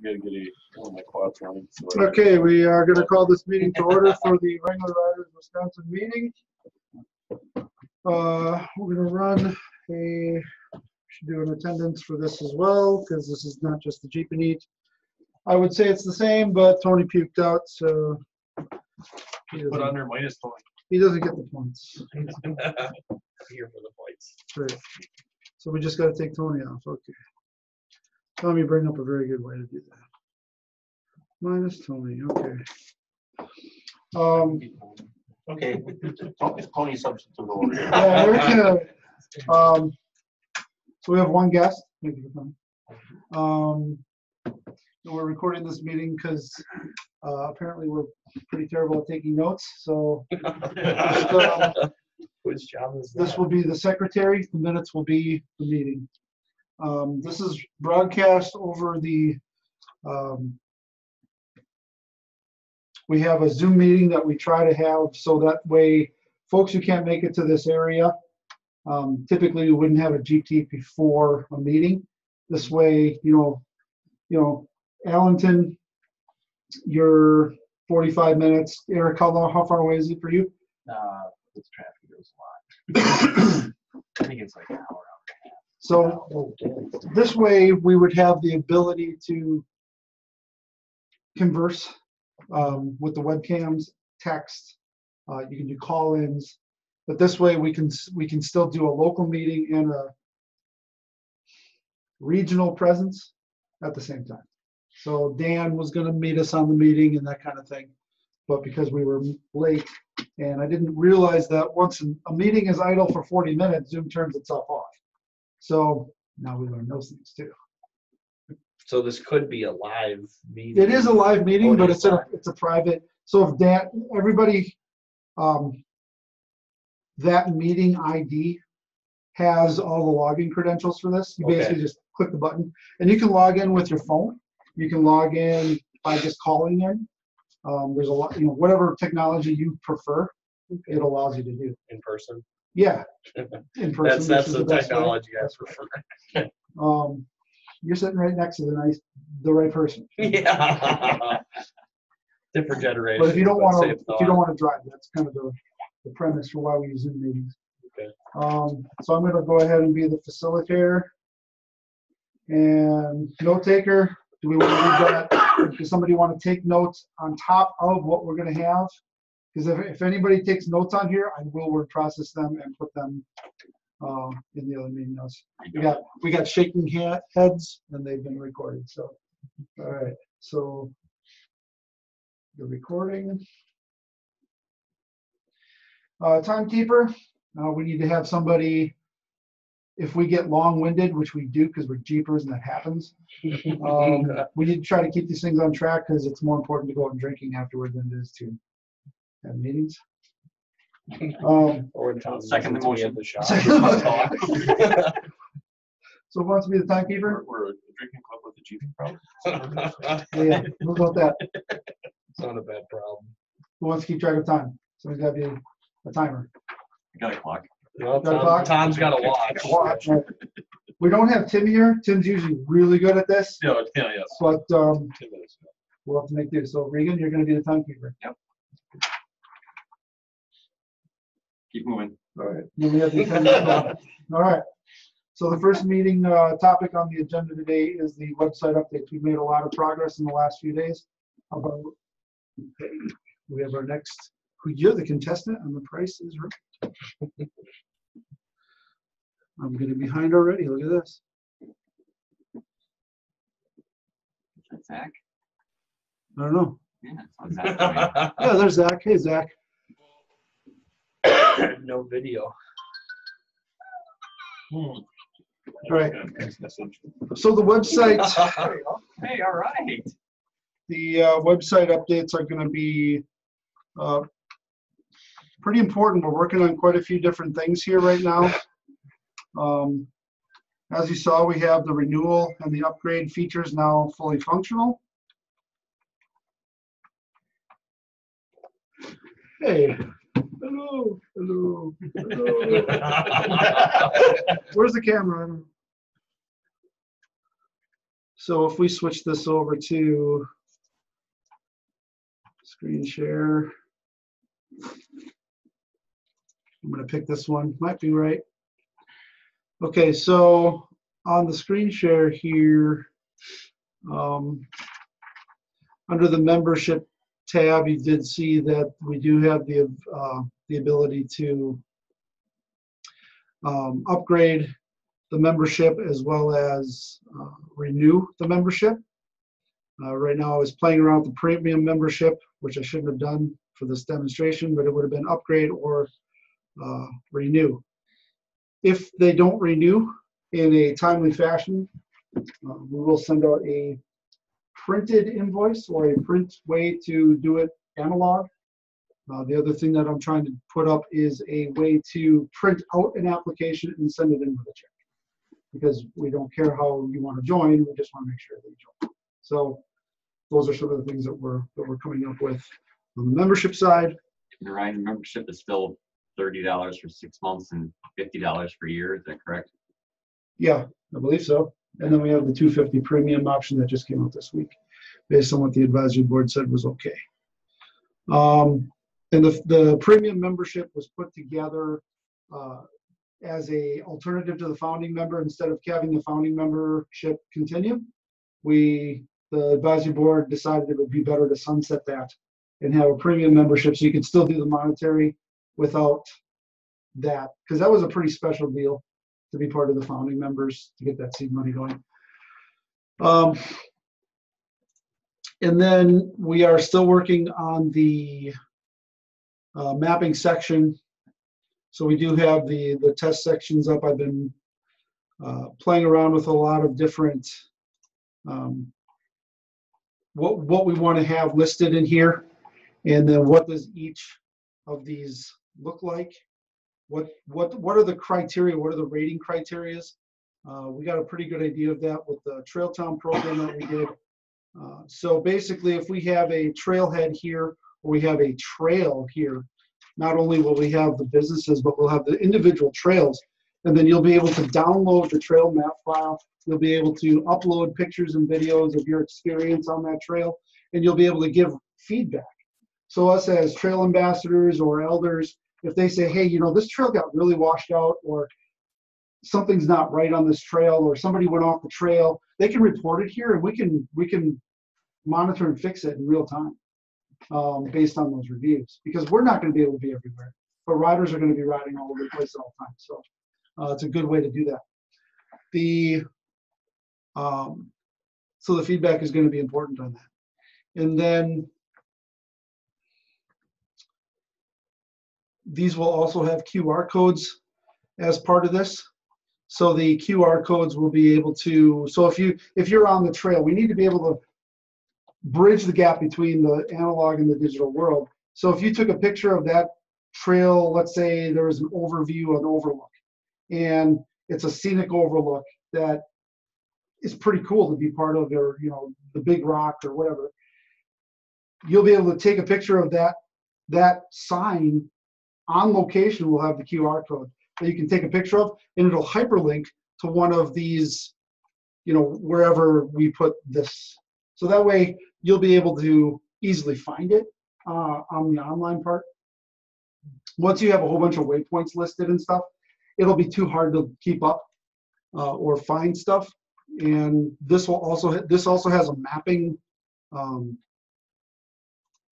gotta get one of my quads running. So Okay, we are going to call this meeting to order for the Wrangler Riders Wisconsin meeting. We're going to run should do an attendance for this as well, because this is not just the Jeep and Eat. I would say it's the same, but Tony puked out, so put under minus 20. He doesn't get the points. Here for the points. Right. So we just got to take Tony off. Okay. Tommy, bring up a very good way to do that. Minus Tony. Okay. Okay. Tony substitute over here. Yeah, we're gonna. So we have one guest. Thank you for coming. And we're recording this meeting because apparently we're pretty terrible at taking notes. So which job is that? This will be the secretary. The minutes will be the meeting. This is broadcast over the. We have a Zoom meeting that we try to have so that way folks who can't make it to this area, typically we wouldn't have a GT before a meeting. This way, you know, Allenton, you're 45 minutes. Eric, how far away is it for you? This traffic goes a lot. I think it's like an hour and a half. So this way we would have the ability to converse with the webcams, text. You can do call-ins, but this way we can still do a local meeting and a regional presence at the same time. So Dan was going to meet us on the meeting and that kind of thing, but because we were late and I didn't realize that once a meeting is idle for 40 minutes, Zoom turns itself off. So now we learn those things too. So this could be a live meeting. It is a live meeting, but it's a private. So if everybody, that meeting ID has all the login credentials for this. You basically just click the button, and you can log in with your phone. You can log in by just calling in. There's a lot, whatever technology you prefer, it allows you to do. In person? Yeah, in person. That's the technology I prefer. You're sitting right next to the right person. Yeah. Different generation. But if you don't want to drive, that's kind of the premise for why we use Zoom meetings. Okay. So I'm going to go ahead and be the facilitator and note taker. Do we want to do that? Does somebody want to take notes on top of what we're going to have? Because if anybody takes notes on here, I will word process them and put them in the other meeting notes. We got shaking heads and they've been recorded. So all right, so the recording. Timekeeper, we need to have somebody, if we get long-winded, which we do because we're Jeepers and that happens, we need to try to keep these things on track because it's more important to go out and drinking afterward than it is to have meetings. Or second the motion. So who wants to be the timekeeper? We're a drinking club with the Jeeping problem. Yeah, who about that? It's not a bad problem. Who wants to keep track of time? Somebody's got to be a timer. I got a clock. Well, Tom's got a watch. Right. We don't have Tim here. Tim's usually really good at this. Yeah, yes. But we'll have to make do. So Regan, you're going to be the timekeeper. Yep. Keep moving. All right. Then we have the all right. So the first meeting topic on the agenda today is the website updates. We've made a lot of progress in the last few days. We have our next. You're the contestant, and the price is right. I'm getting behind already. Look at this. Is that Zach? I don't know. Yeah, it's Zach. Yeah, there's Zach. Hey, Zach. No video. All right. So the website. Hey, all right. The website updates are going to be pretty important. We're working on quite a few different things here right now. As you saw, we have the renewal and the upgrade features now fully functional. Hey, hello, hello, hello. Where's the camera? So if we switch this over to screen share, I'm going to pick this one. Might be right. Okay, so on the screen share here, under the membership tab, you did see that we do have the ability to upgrade the membership as well as renew the membership. Right now I was playing around with the premium membership, which I shouldn't have done for this demonstration, but it would have been upgrade or renew. If they don't renew in a timely fashion, we will send out a printed invoice or a print way to do it analog. The other thing that I'm trying to put up is a way to print out an application and send it in with a check, because we don't care how you want to join, we just want to make sure that you join. So those are some of the things that we're coming up with on the membership side. The Ryan membership is still $30 for 6 months and $50 per year. Is that correct? Yeah, I believe so. And then we have the $250 premium option that just came out this week, based on what the advisory board said was okay. And the premium membership was put together as a alternative to the founding member. Instead of having the founding membership continue, the advisory board decided it would be better to sunset that and have a premium membership, so you could still do the monetary without that, because that was a pretty special deal to be part of the founding members to get that seed money going. And then we are still working on the mapping section. So we do have the test sections up. I've been playing around with a lot of different what we want to have listed in here, and then what does each of these look like? What are the criteria? What are the rating criteria? We got a pretty good idea of that with the Trail Town program that we did. So basically, if we have a trailhead here, or we have a trail here, not only will we have the businesses, but we'll have the individual trails. And then you'll be able to download the trail map file. You'll be able to upload pictures and videos of your experience on that trail, and you'll be able to give feedback. So us as trail ambassadors or elders, if they say, hey, you know, this trail got really washed out, or something's not right on this trail, or somebody went off the trail, they can report it here, and we can monitor and fix it in real time based on those reviews, because we're not going to be able to be everywhere, but riders are going to be riding all over the place at all times. So it's a good way to do that. So the feedback is going to be important on that. And then these will also have QR codes as part of this. So the QR codes will be able to, so if you're on the trail, we need to be able to bridge the gap between the analog and the digital world. So if you took a picture of that trail, let's say there was an overview, an overlook, and it's a scenic overlook that is pretty cool to be part of, or, you know, the big rock or whatever, you'll be able to take a picture of that sign on location. Will have the QR code that you can take a picture of, and it'll hyperlink to one of these, you know, wherever we put this. So that way you'll be able to easily find it on the online part. Once you have a whole bunch of waypoints listed and stuff, it'll be too hard to keep up or find stuff. And this also has a mapping,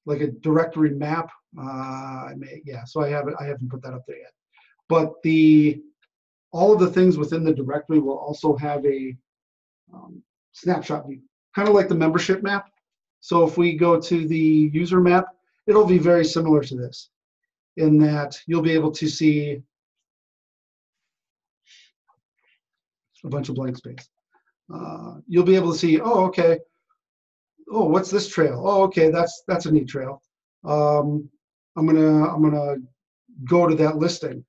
like a directory map. So I haven't put that up there yet. But all of the things within the directory will also have a snapshot view, kind of like the membership map. So if we go to the user map, it'll be very similar to this, in that you'll be able to see a bunch of blank space. You'll be able to see, oh, okay, oh, what's this trail? Oh, okay, that's a neat trail. I'm gonna go to that listing.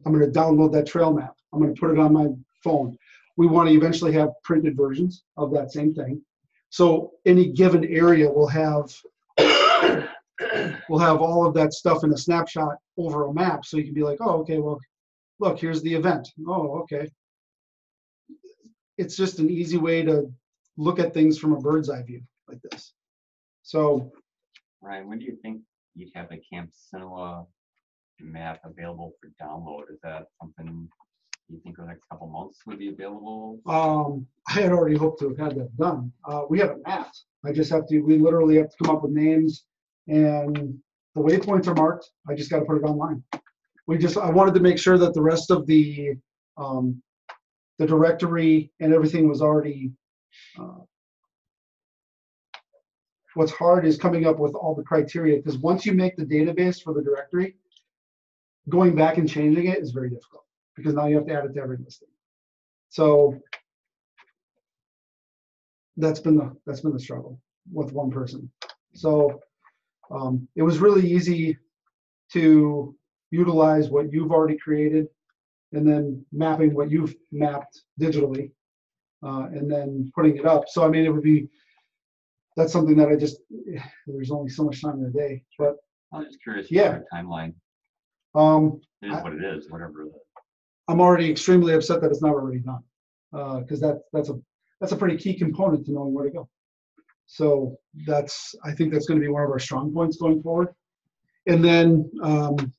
I'm gonna download that trail map. I'm gonna put it on my phone. We want to eventually have printed versions of that same thing. So any given area will have all of that stuff in a snapshot over a map. So you can be like, oh, okay, well, look, here's the event. Oh, okay. It's just an easy way to look at things from a bird's eye view like this. So Ryan, when do you think you'd have the Camp Cinema map available for download? Is that something you think the next couple months would be available? I had already hoped to have had that done. We have it mapped. We literally have to come up with names, and the waypoints are marked. I just got to put it online. I wanted to make sure that the rest of the directory and everything was already, what's hard is coming up with all the criteria, because once you make the database for the directory, going back and changing it is very difficult, because now you have to add it to every listing. So that's been the struggle with one person. So it was really easy to utilize what you've already created, and then mapping what you've mapped digitally, and then putting it up. So I mean, that's something that there's only so much time in a day. But I was just curious. Yeah. The timeline. It is what it is. Whatever. I'm already extremely upset that it's not already done, because that's a pretty key component to knowing where to go. So I think that's going to be one of our strong points going forward. And then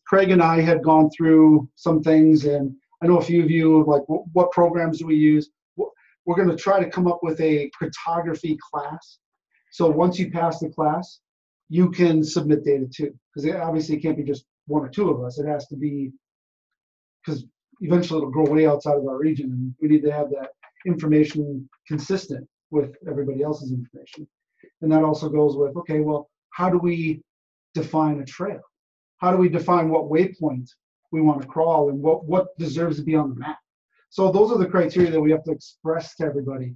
Craig and I had gone through some things, and I know a few of you, like, what programs do we use? We're going to try to come up with a cartography class. So once you pass the class, you can submit data too, because obviously it can't be just one or two of us. It has to be, because eventually it'll grow way outside of our region, and we need to have that information consistent with everybody else's information. And that also goes with, okay, well, how do we define a trail? How do we define what waypoint we want to crawl, and what deserves to be on the map? So those are the criteria that we have to express to everybody,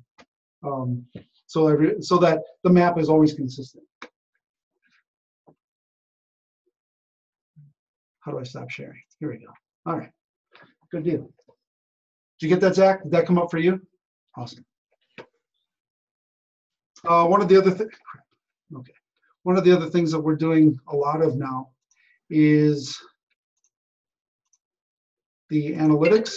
so that the map is always consistent. How do I stop sharing? Here we go. All right, good deal. Did you get that, Zach? Did that come up for you? Awesome. One of the other things that we're doing a lot of now is the analytics.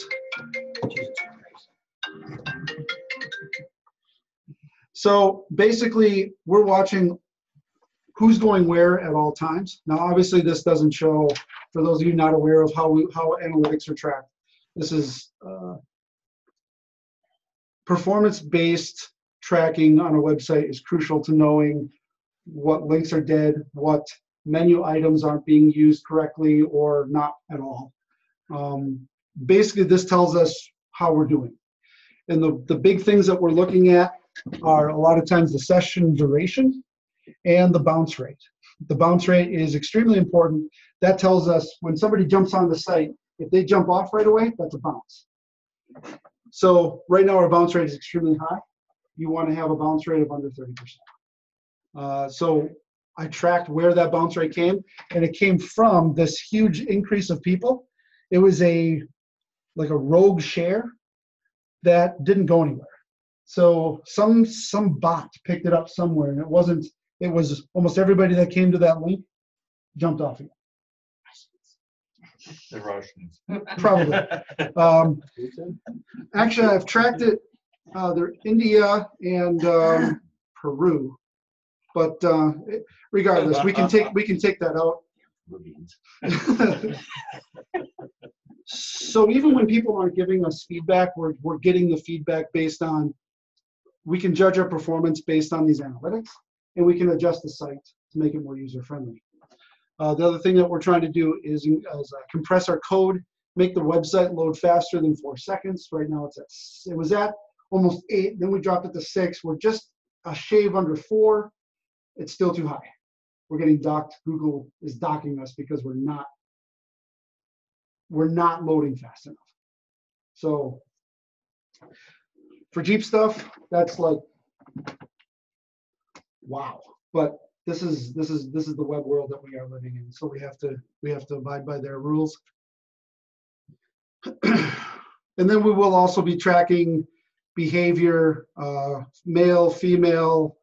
So basically, we're watching who's going where at all times. Now, obviously, this doesn't show, for those of you not aware of how analytics are tracked. This is performance-based tracking on a website is crucial to knowing what links are dead, what menu items aren't being used correctly or not at all. Basically, this tells us how we're doing. And the big things that we're looking at are a lot of times the session duration and the bounce rate. The bounce rate is extremely important. That tells us when somebody jumps on the site, if they jump off right away, that's a bounce. So right now our bounce rate is extremely high. You want to have a bounce rate of under 30%. So I tracked where that bounce rate came, and it came from this huge increase of people. It was like a rogue share that didn't go anywhere. So some bot picked it up somewhere, and it was almost everybody that came to that link jumped off again. The Russians. Probably. Actually, I've tracked it. They're India and Peru, but regardless, we can take that out. So even when people aren't giving us feedback, we're getting the feedback based on. We can judge our performance based on these analytics, and we can adjust the site to make it more user-friendly. The other thing that we're trying to do is compress our code, make the website load faster than 4 seconds. Right now it was at almost 8, then we dropped it to 6. We're just a shave under 4. It's still too high. We're getting docked. Google is docking us because we're not loading fast enough. So for Jeep stuff, that's like, wow. But this is the web world that we are living in. So we have to abide by their rules. And then we will also be tracking behavior, male, female.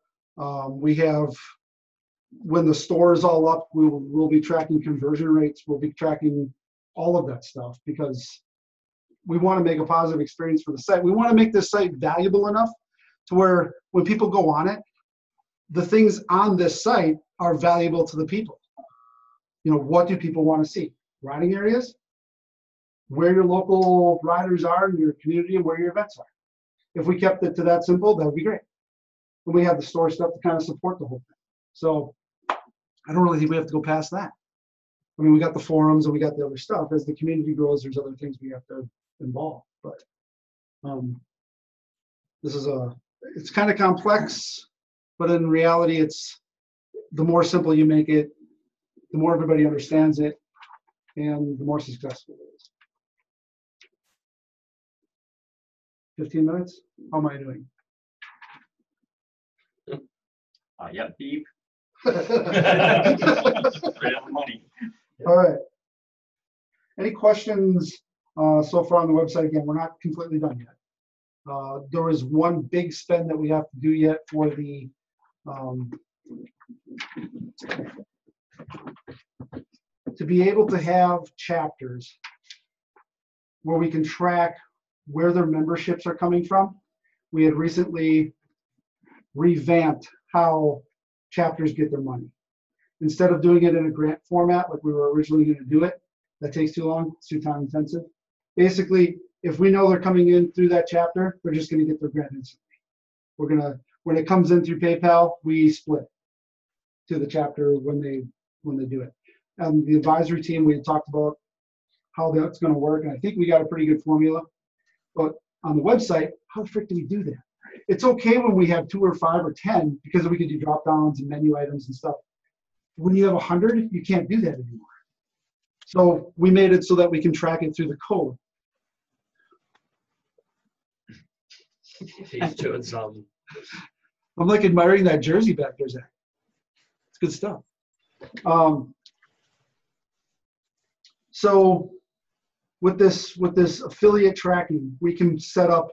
We have, when the store is all up, we'll be tracking conversion rates. We'll be tracking all of that stuff because we want to make a positive experience for the site. We want to make this site valuable enough to where when people go on it, the things on this site are valuable to the people. You know, what do people want to see? Riding areas, where your local riders are in your community, and where your events are. If we kept it to that simple, that would be great. And we have the store stuff to kind of support the whole thing. So I don't really think we have to go past that. I mean, we got the forums and we got the other stuff. As the community grows, there's other things we have to involve. But this is it's kind of complex, but in reality, it's the more simple you make it, the more everybody understands it, and the more successful it is. 15 minutes? How am I doing? Yep, deep. All Right on the money. right. Any questions so far on the website? Again, we're not completely done yet. There is one big spend that we have to do yet for the to be able to have chapters where we can track where their memberships are coming from. We had recently revamped how chapters get their money. Instead of doing it in a grant format like we were originally going to do it, that takes too long, it's too time intensive. Basically, if we know they're coming in through that chapter, they're just going to get their grant instantly. We're going to, when it comes in through PayPal, we split to the chapter when they do it. And the advisory team, we had talked about how that's going to work, and I think we got a pretty good formula. But on the website, how the frick do we do that? It's okay when we have 2 or 5 or 10 because we can do drop downs and menu items and stuff. When you have 100, you can't do that anymore. So we made it so that we can track it through the code. He's doing some. I'm like admiring that jersey back there, Zach. It's good stuff. So with this affiliate tracking, we can set up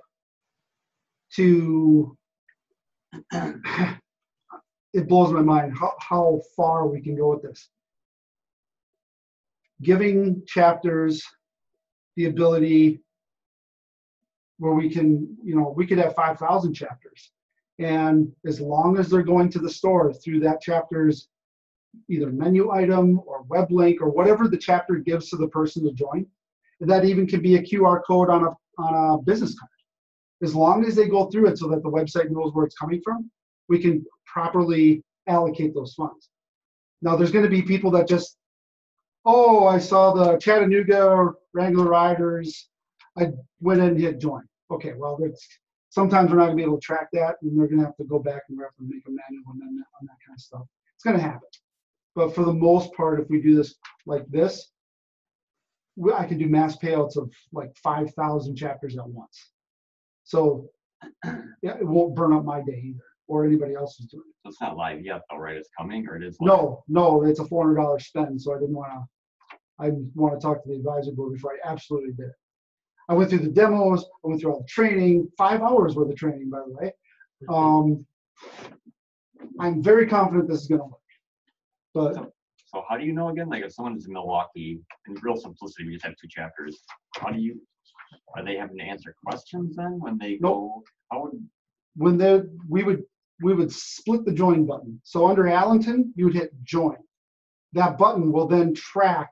to, it blows my mind how far we can go with this. Giving chapters the ability where we can, you know, we could have 5,000 chapters. And as long as they're going to the store through that chapter's either menu item or web link or whatever the chapter gives to the person to join, that even can be a QR code on a business card. As long as they go through it so that the website knows where it's coming from, we can properly allocate those funds. Now, there's going to be people that just, oh, I saw the Chattanooga Wrangler Riders, I went in and hit join. Okay, well, sometimes we're not going to be able to track that, and they're going to have to go back and we have to make a manual amendment on that kind of stuff. It's going to happen. But for the most part, if we do this like this, I can do mass payouts of like 5,000 chapters at once. So yeah, it won't burn up my day either, or anybody else is doing it. So it's not live yet, though, right? It's coming, or it is live? No, it's a $400 spend, so I want to talk to the advisory board before I absolutely did it. I went through the demos, I went through all the training, 5 hours worth of training, by the way. I'm very confident this is going to work. But so how do you know again? Like if someone's in Milwaukee, in real simplicity, we just have 2 chapters. Are they having to answer questions then when they go? How would we would split the join button. So under Allenton, you would hit join. That button will then track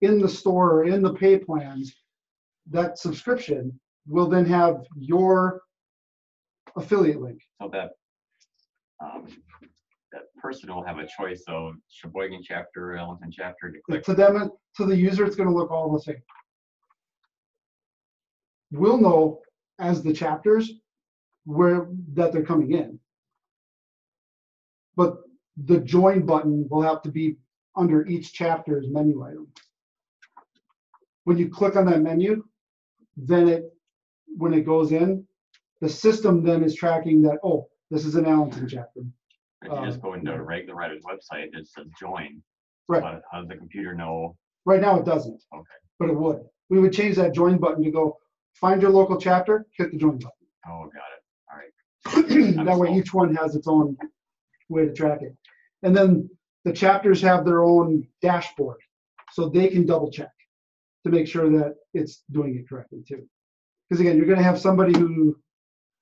in the store or in the pay plans. That subscription will then have your affiliate link. So that that person will have a choice of Sheboygan chapter, Allenton chapter to click. To them, to the user, it's going to look all the same. We'll know as the chapters that they're coming in. But the join button will have to be under each chapter's menu item. When you click on that menu, then when it goes in, the system then is tracking that, oh, this is an Allenton chapter. If you just go into a regular Writer's website, it says join. Right. How does the computer know? Right now it doesn't. Okay. But it would. We would change that join button to go, find your local chapter, hit the join button. Oh, got it. All right. That way each one has its own way to track it. And then the chapters have their own dashboard, so they can double check to make sure that it's doing it correctly too. Because again, you're going to have somebody who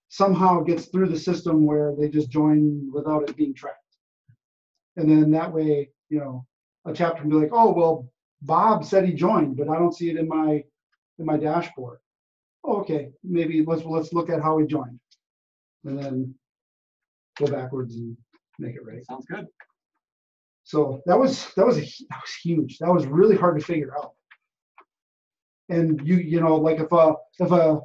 somehow gets through the system where they just join without it being tracked. And then that way, you know, a chapter can be like, oh, well, Bob said he joined, but I don't see it in my dashboard. Oh, okay, maybe let's look at how he joined. And then go backwards and make it right. Sounds good. So that was huge. That was really hard to figure out. And you know, like if a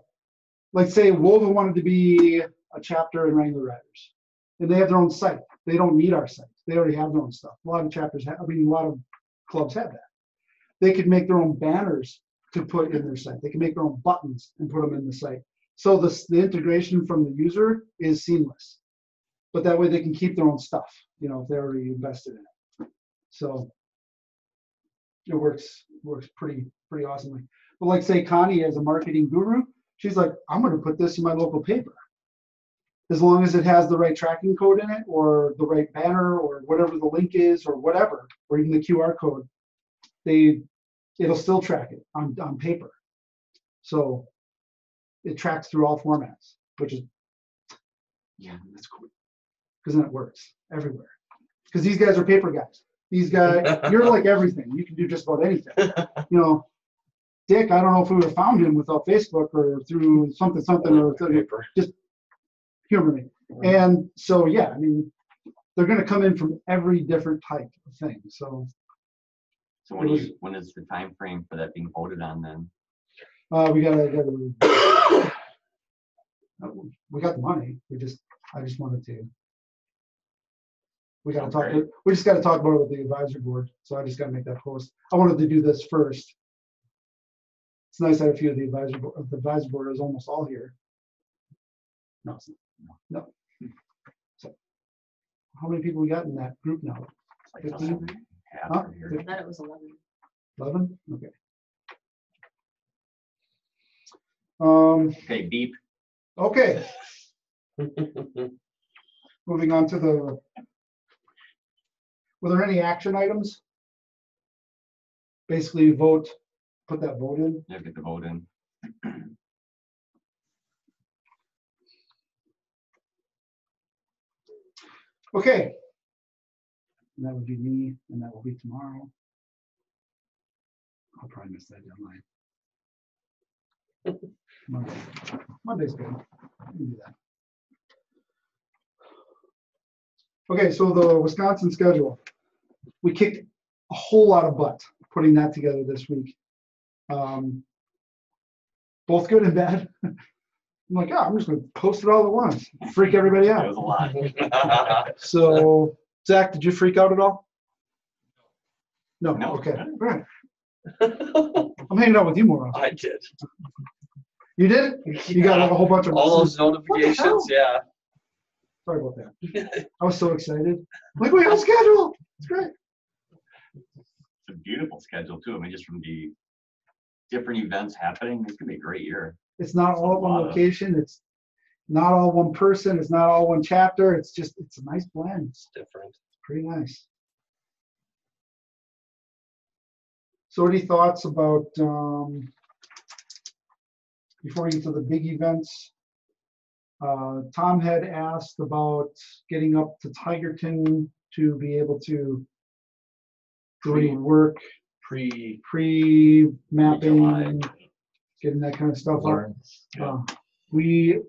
like say Wolva wanted to be a chapter in Wrangler Riders, and they have their own site. They don't need our site. They already have their own stuff. A lot of chapters have, a lot of clubs have that. They could make their own banners to put in their site. They can make their own buttons and put them in the site. So the integration from the user is seamless. But that way they can keep their own stuff, you know, if they're already invested in it. So it works pretty awesomely. But like say Connie as a marketing guru, she's like, I'm going to put this in my local paper. As long as it has the right tracking code in it, or the right banner, or whatever the link is, or whatever, or even the QR code, it'll still track it on paper. So it tracks through all formats, which is, yeah, that's cool. Because then it works everywhere. Because these guys are paper guys. These guys, you're like everything. You can do just about anything. You know, Dick, I don't know if we would have found him without Facebook or through something, or just humor me. And so, yeah, I mean, they're going to come in from every different type of thing. So when is the time frame for that being voted on then? we got the money. I just wanted to. We got to talk. We just got to talk about it with the advisory board. So I just got to make that post. I wanted to do this first. It's nice that a few of the advisory board. The advisory board is almost all here. No, it's not. No. So how many people we got in that group now? It's like 15? half Huh? or here. I thought it was 11. 11? Okay. Okay, beep. Okay. Moving on to were there any action items? Basically vote, put that vote in. Yeah, get the vote in. Okay. And that would be me, and that will be tomorrow. I'll probably miss that deadline. Monday's good. I can do that. Okay, so the Wisconsin schedule. We kicked a whole lot of butt putting that together this week. Both good and bad. I'm like, oh, I'm just going to post it all at once. Freak everybody It out. was a lot. So, Zach, did you freak out at all? No. No. Okay. All right. I'm hanging out with you more often. I did. You did? You got like a whole bunch of all messages? those notifications. Yeah. Sorry about that. I was so excited. Like, we have a schedule. It's great. It's a beautiful schedule too. I mean, just from the different events happening, it's gonna be a great year. It's not all at one lot of- location. It's not all one person. It's not all one chapter. It's a nice blend. It's Different. pretty nice. So any thoughts about, before we get to the big events, Tom had asked about getting up to Tigerton to be able to do any work, pre-mapping, getting that kind of stuff up. We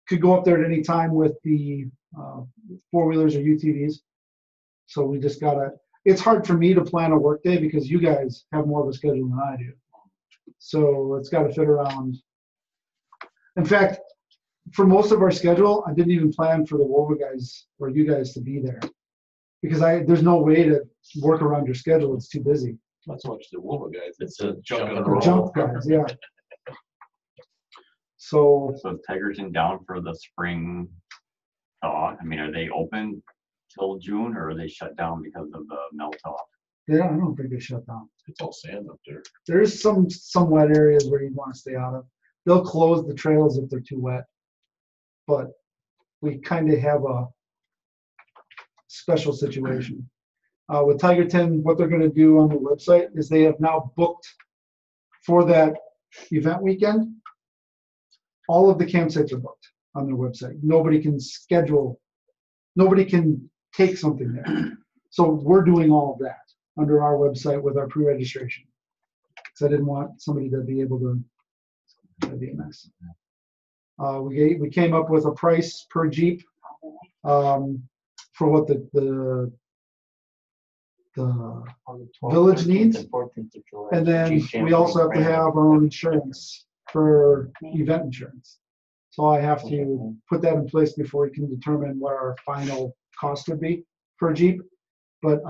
could go up there at any time with the four-wheelers or UTVs. So we just gotta, it's hard for me to plan a work day because you guys have more of a schedule than I do. So it's gotta fit around. In fact, for most of our schedule, I didn't even plan for the Wolva guys or you guys to be there because there's no way to work around your schedule. It's too busy. Not so much the Wolva guys, it's a jump in jump in a the roll. The jump guys, yeah. So So is Tigerton down for the spring thaw? I mean, are they open till June or are they shut down because of the melt off? yeah, I don't think they shut down. It's all sand up there. There's some wet areas where you'd want to stay out of. They'll close the trails if they're too wet. But we kind of have a special situation. With Tigerton, what they're going to do on the website is they have now booked for that event weekend. All of the campsites are booked. on their website. Nobody can schedule, nobody can take something there. So we're doing all of that under our website with our pre-registration. Because I didn't want somebody to be able to, that'd be a mess. We came up with a price per Jeep for what the village needs. And then we also have to have our own insurance for event insurance. So I have to put that in place before we can determine what our final cost would be per Jeep. But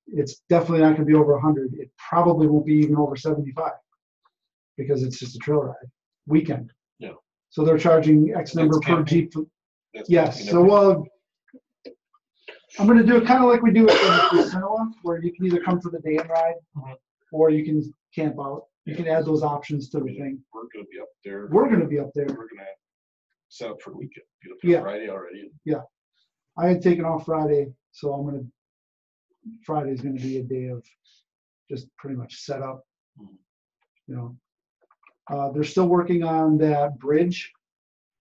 it's definitely not going to be over 100. It probably won't be even over 75 because it's just a trail ride weekend. Yeah. So they're charging X number per Jeep. Yes. So well, I'm going to do it kind of like we do it in the Sonoma, where you can either come for the day and ride, or you can camp out. You can add those options to the thing. We're gonna be up there. We're going to be up there. We're gonna set up for the weekend. Get up Yeah. there Friday already. I had taken off Friday, so Friday's going to be a day of just pretty much set up. You know, they're still working on that bridge.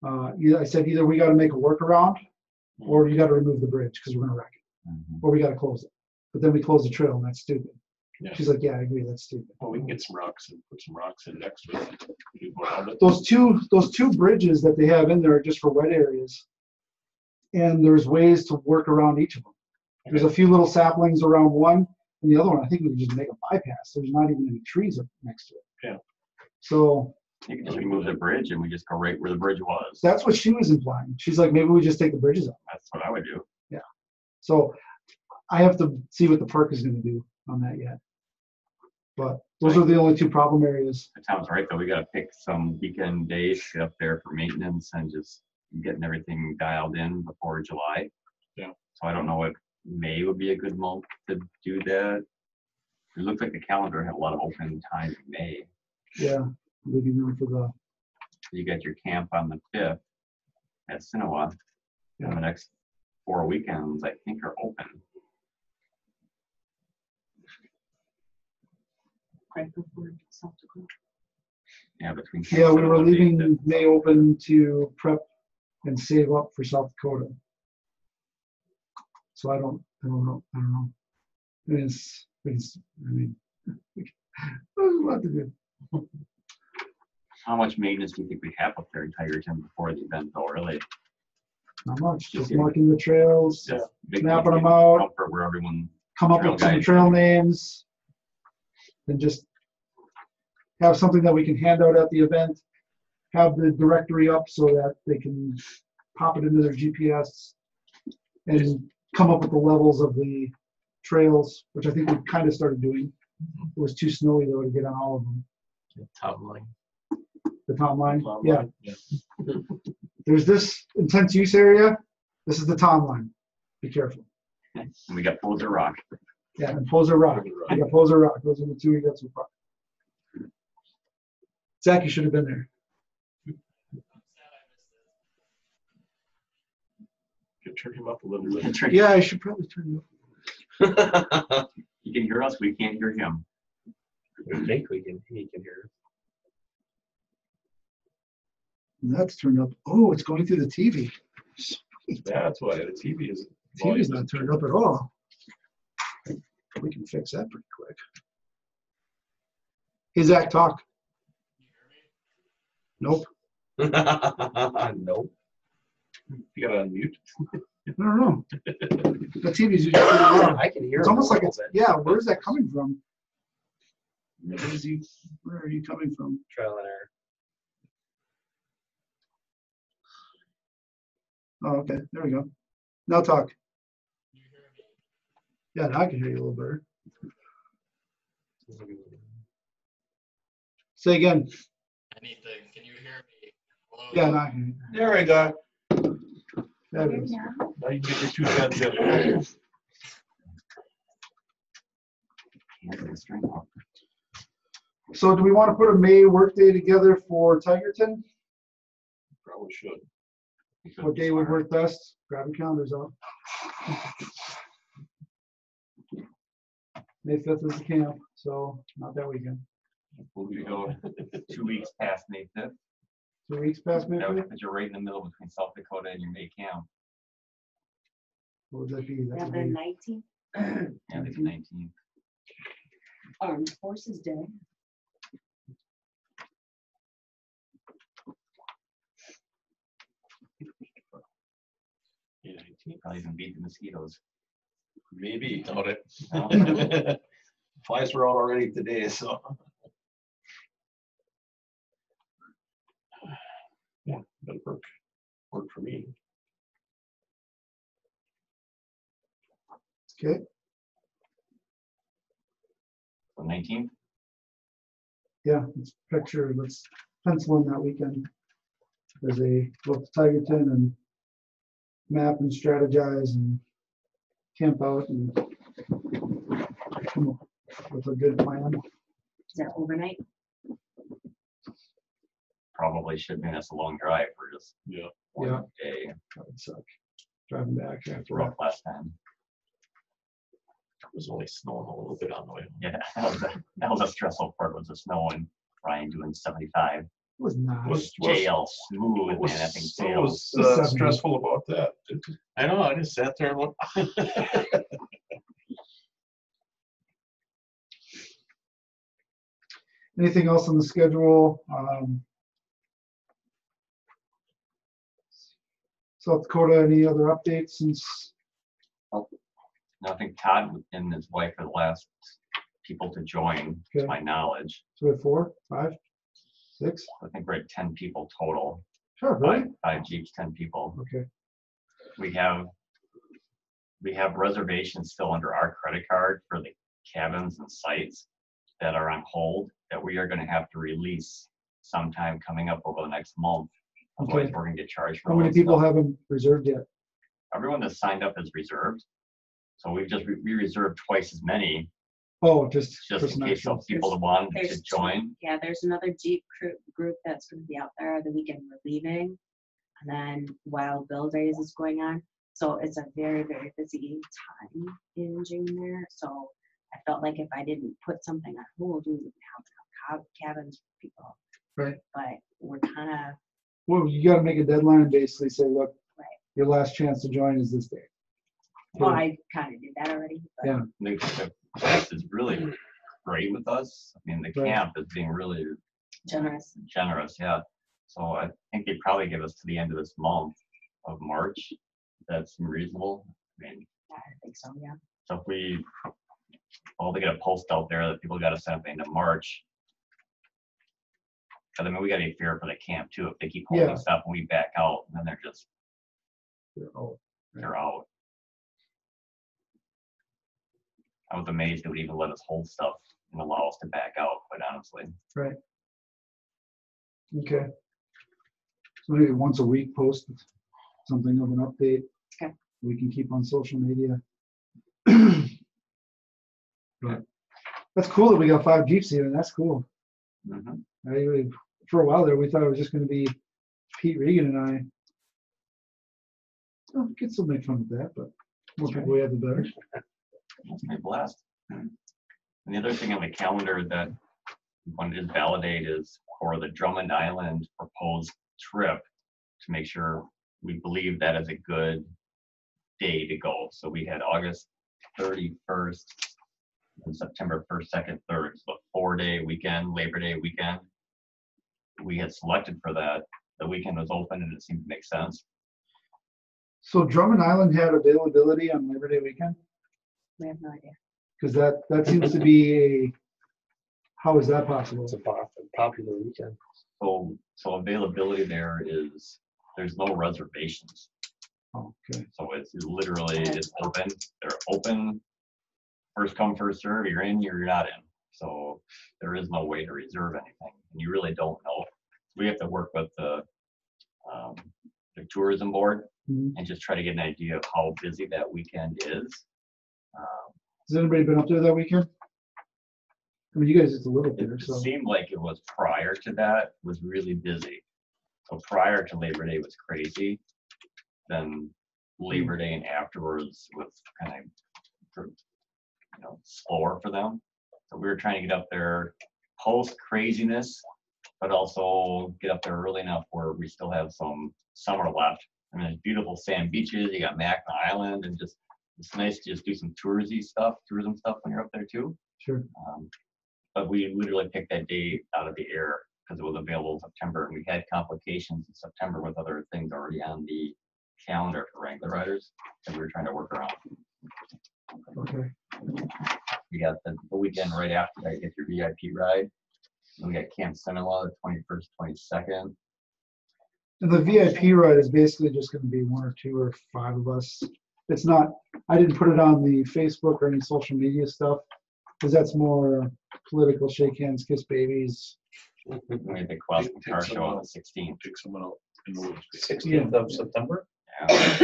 I said either we got to make a workaround, or you got to remove the bridge because we're going to wreck it, or we got to close it. But then we close the trail, and that's stupid. Yeah. She's like, yeah, I agree, that's stupid. Well, we can get some rocks and put some rocks in next to it. We can go around it. Those two bridges that they have in there are just for wet areas, and there's ways to work around each of them. There's a few little saplings around one, and the other one I think we can just make a bypass. There's not even any trees up next to it. Yeah. So You can just remove the bridge and we just go right where the bridge was. that's what she was implying. She's like, maybe we just take the bridges out. That's what I would do. So I have to see what the park is going to do on that yet. But those are the only two problem areas. That sounds right, though. We gotta pick some weekend days, get up there for maintenance and just getting everything dialed in before July. Yeah. So I don't know if May would be a good month to do that. It looked like the calendar had a lot of open time in May. Yeah, leaving them for the. You got your camp on the 5th at Sinawa. And the next 4 weekends, I think, are open. Right before South Dakota. Yeah, between. Yeah, we were Sinawa and leaving May May open to prep and save up for South Dakota. So I don't know. It's I mean, there's a lot to do. How much maintenance do you think we have up there in Tigerton before the event, though, really? Not much, just marking the trails, Just big mapping them get out. comfort where everyone, come up trail with some guides. trail names, and just have something that we can hand out at the event, have the directory up so that they can pop it into their GPS and come up with the levels of the trails, which I think we kind of started doing. It was too snowy though to get on all of them. Top line. The Tom line, Tom yeah. line, yeah. There's this intense use area. This is the Tom line. Be careful. and we got Poser Rock. Yeah, and Poser Rock. We got Poser Rock. Those are the two we got so far. Zach, you should have been there. Could turn him up a little bit. Yeah, I should probably turn you up. He can hear us, we can't hear him. We think he can hear us. That's turned up. Oh, it's going through the TV. That's why the TV is. TV's not turned up at all. We can fix that pretty quick. Hey, Zach, talk. Nope. Nope. You gotta unmute. I don't know. The TV's usually pretty loud. I can hear. It's him almost a like little it's, bit. yeah, where's that coming from? Where are you coming from? Trial and error. Oh, okay, there we go. Now talk. Yeah, now I can hear you a little better. Say again. Anything. Can you hear me? Hello? Yeah, now I can There we go. hear you. There it is. Now you can get your 2 cents in. Can't get a string off. So do we want to put a May workday together for Tigerton? Probably should. What day would work best? Grab your calendars out. May 5th is the camp, so not that weekend. Will we go 2 weeks past May 5th? 2 weeks past No, midway? because you're right in the middle between South Dakota and your May camp. What would that be? That Yeah, would the be 19th, Yeah, the 19th. Armed Forces Day. Yeah, 18th. Probably even beat the mosquitoes. Maybe, doubt it. No? Flies were out already today, so. Yeah, that'll work for me. okay. The 19th? Yeah, let's picture, let's pencil in that weekend. As a look to Tigerton and map and strategize and camp out and come up with a good plan. Is that overnight? Probably should be. That's a long drive for just Yeah. one Yeah. day. That would suck. Driving back It's after rough that. last time. It was only snowing a little bit on the way. Yeah, that was a stressful part, was the snow and Ryan doing 75. It was not. Was- JL smooth, What was, man. That thing what was sails. It was 70. stressful about that? I know, I just sat there and went. Anything else on the schedule? South Dakota, any other updates since? I think Todd and his wife are the last people to join, to Okay. my knowledge. So we have 4, 5, 6? I think we're at 10 people total. Sure, really? Five Jeeps, 10 people. Okay, We have reservations still under our credit card for the cabins and sites that are on hold that we are going to have to release sometime coming up over the next month. Otherwise, Okay. we're going to get charged for how all many that people stuff. haven't reserved yet? Everyone that's signed up is reserved. So we've just we reserved twice as many Oh, just just for in some case action. those people that wanted to There's join. Yeah, there's another Jeep group that's going to be out there the weekend we're leaving. And then Wild Bill Days is going on. So it's a very, very busy time in June there. So I felt like if I didn't put something on hold, we wouldn't have enough cabins for people. Right. But we're kind of, Well, you gotta make a deadline and basically say, look, Right. your last chance to join is this day. well, I kind of did that already. But Yeah. The place is really great with us. I mean, the Right. camp is being really generous. generous, yeah. So I think they'd probably give us to the end of this month of March. That's reasonable. I mean, Yeah, I think so, yeah. so if they get a post out there that people got to send up into March. Because I mean, we got to be fair for the camp too. If they keep holding Yeah. stuff and we back out, then they're just Oh, they're out. I was amazed they would even let us hold stuff and allow us to back out, quite honestly. okay. So maybe once a week post something of an update. Okay. We can keep on social media. But that's cool that we got 5 Jeeps here, and that's cool. Mhm. For a while there, we thought it was just gonna be Pete Regan and I. Oh, we could still make fun of that, but more people we have, the better. That's my blast. And the other thing on the calendar that we wanted to validate is for the Drummond Island proposed trip to make sure we believe that is a good day to go. So we had August 31st and September 1st, 2nd, 3rd, so a 4-day weekend, Labor Day weekend. We had selected for that. The weekend was open and it seemed to make sense. So Drummond Island had availability on Labor Day weekend? We have no idea. Because that seems to be a, how is that possible? It's a popular weekend. So availability there is, there's no reservations. Oh, okay. So it's literally, it's open, they're open, first come, first serve, you're in, you're not in. So there is no way to reserve anything, and you really don't know. We have to work with the tourism board Mhm. and just try to get an idea of how busy that weekend is. Has anybody been up there that weekend? I mean, you guys just a little It bit, so. seemed like it was prior to that, was really busy. So prior to Labor Day was crazy. Then Labor Day and afterwards was kind of, slower for them. So we were trying to get up there post craziness but also get up there early enough where we still have some summer left. I mean, there's beautiful sand beaches. You got Mackinac Island, and just it's nice to just do some tourism stuff when you're up there too. Sure. But we literally picked that day out of the air because it was available in September, and we had complications in September with other things already on the calendar for Wrangler riders that we were trying to work around. Okay. We got the weekend right after that, you get your VIP ride. Then we got Camp Cinema, the 21st, 22nd. And the VIP ride is basically just going to be 1 or 2 or 5 of us. It's not, I didn't put it on the Facebook or any social media stuff, because that's more political, shake hands, kiss babies. We had the Quest car show on the 16th. Pick someone out in the woods. 16th of September. Yeah.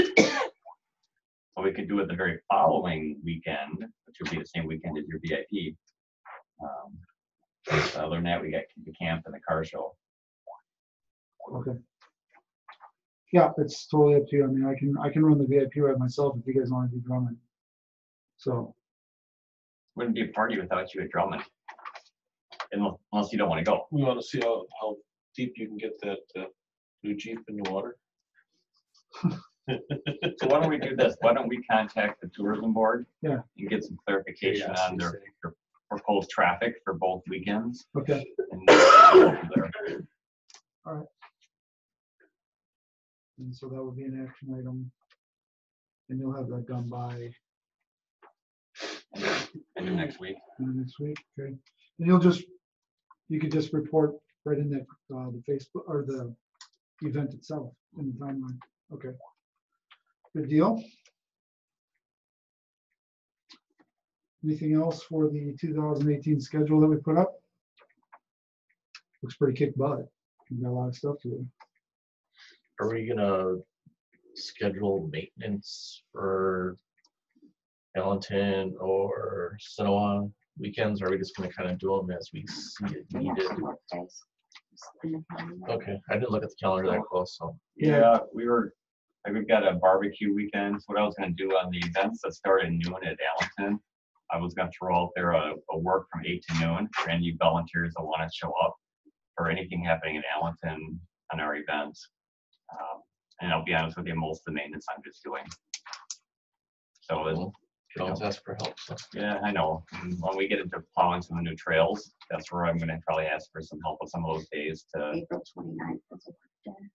So we could do it the very following weekend, which would be the same weekend as your VIP. Other than that, we got the camp and the car show. Okay. Yeah, it's totally up to you. I mean, I can run the VIP ride myself if you guys want to do drumming. So. Wouldn't be a party without you at Drummond. Unless you don't want to go. We want to see how deep you can get that new Jeep in the water. So why don't we do this? Why don't we contact the tourism board? Yeah. And get some clarification on their proposed traffic for both weekends. Okay. And go from there. All right. And so that would be an action item. And you'll have that done by End of next week. next week. Okay. And you could just report right in the Facebook or the event itself in the timeline. Okay. Good deal. Anything else for the 2018 schedule that we put up? Looks pretty kick butt. We've got a lot of stuff to do. Are we gonna schedule maintenance for Allenton or Sonoa weekends? Or are we just gonna kind of do them as we see it We have needed? some work days. Just in the calendar. Okay, I didn't look at the calendar that close, so. Yeah, we've got a barbecue weekend. So what I was gonna do on the events that start at noon at Allenton, I was gonna throw out there a work from 8 to noon for any volunteers that want to show up for anything happening in Allenton on our events. And I'll be honest with you, most of the maintenance I'm just doing. So it's, Can always ask for help, so. yeah, I know. And when we get into plowing some of the new trails, that's where I'm gonna probably ask for some help with some of those days to, April 29th is a work day.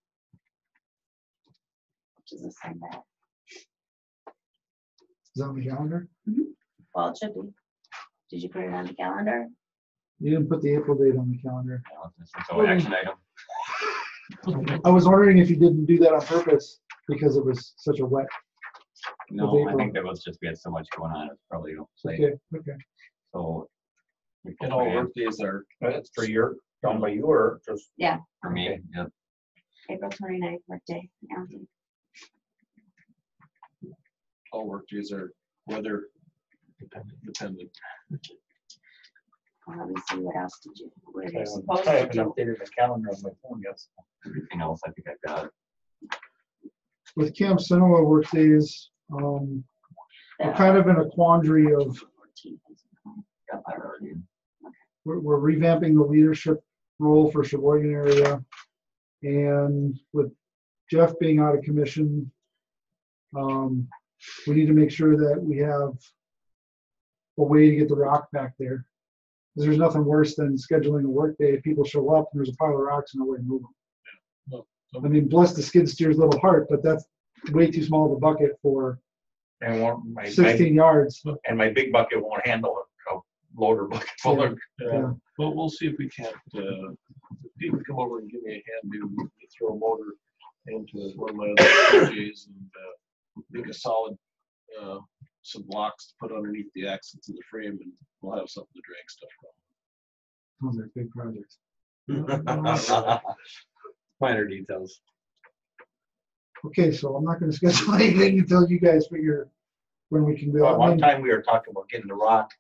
Which is a Sunday. Is that on the calendar? Well, it should be. Did you put it on the calendar? You didn't put the April date on the calendar. so action item. I was wondering if you didn't do that on purpose because it was such a wet. No, I April. think that was just, we had so much going on, it's probably, Okay, okay. so. we put And all my- work days are, that's for your, done by you or just? Yeah. For me, Okay. yeah. April 29th, work day. Yeah. All work days are weather dependent. Let me see, what else did you, what are you I supposed to haven't do? updated the calendar on my phone yet. So. Everything else, I think I've got it. With Camp Cinema work days, we're kind of in a quandary of 14th. Got that already. we're revamping the leadership role for Sheboygan area. And with Jeff being out of commission, we need to make sure that we have a way to get the rock back there. Because there's nothing worse than scheduling a work day. If people show up and there's a pile of rocks and no way to move them. I mean, bless the skid steer's little heart, but that's way too small of a bucket for And my 16 yards. big bucket won't handle it. A loader bucket full of. Yeah. But we'll see if we can't, if people come over and give me a hand, to throw a motor into one of my other PJs and make a solid, some blocks to put underneath the axles of the frame, and we'll have something to drag stuff from. Those are big projects. Minor details. Okay, so I'm not going to schedule anything until you guys figure when we can go. Well, one time we were talking about getting the rock,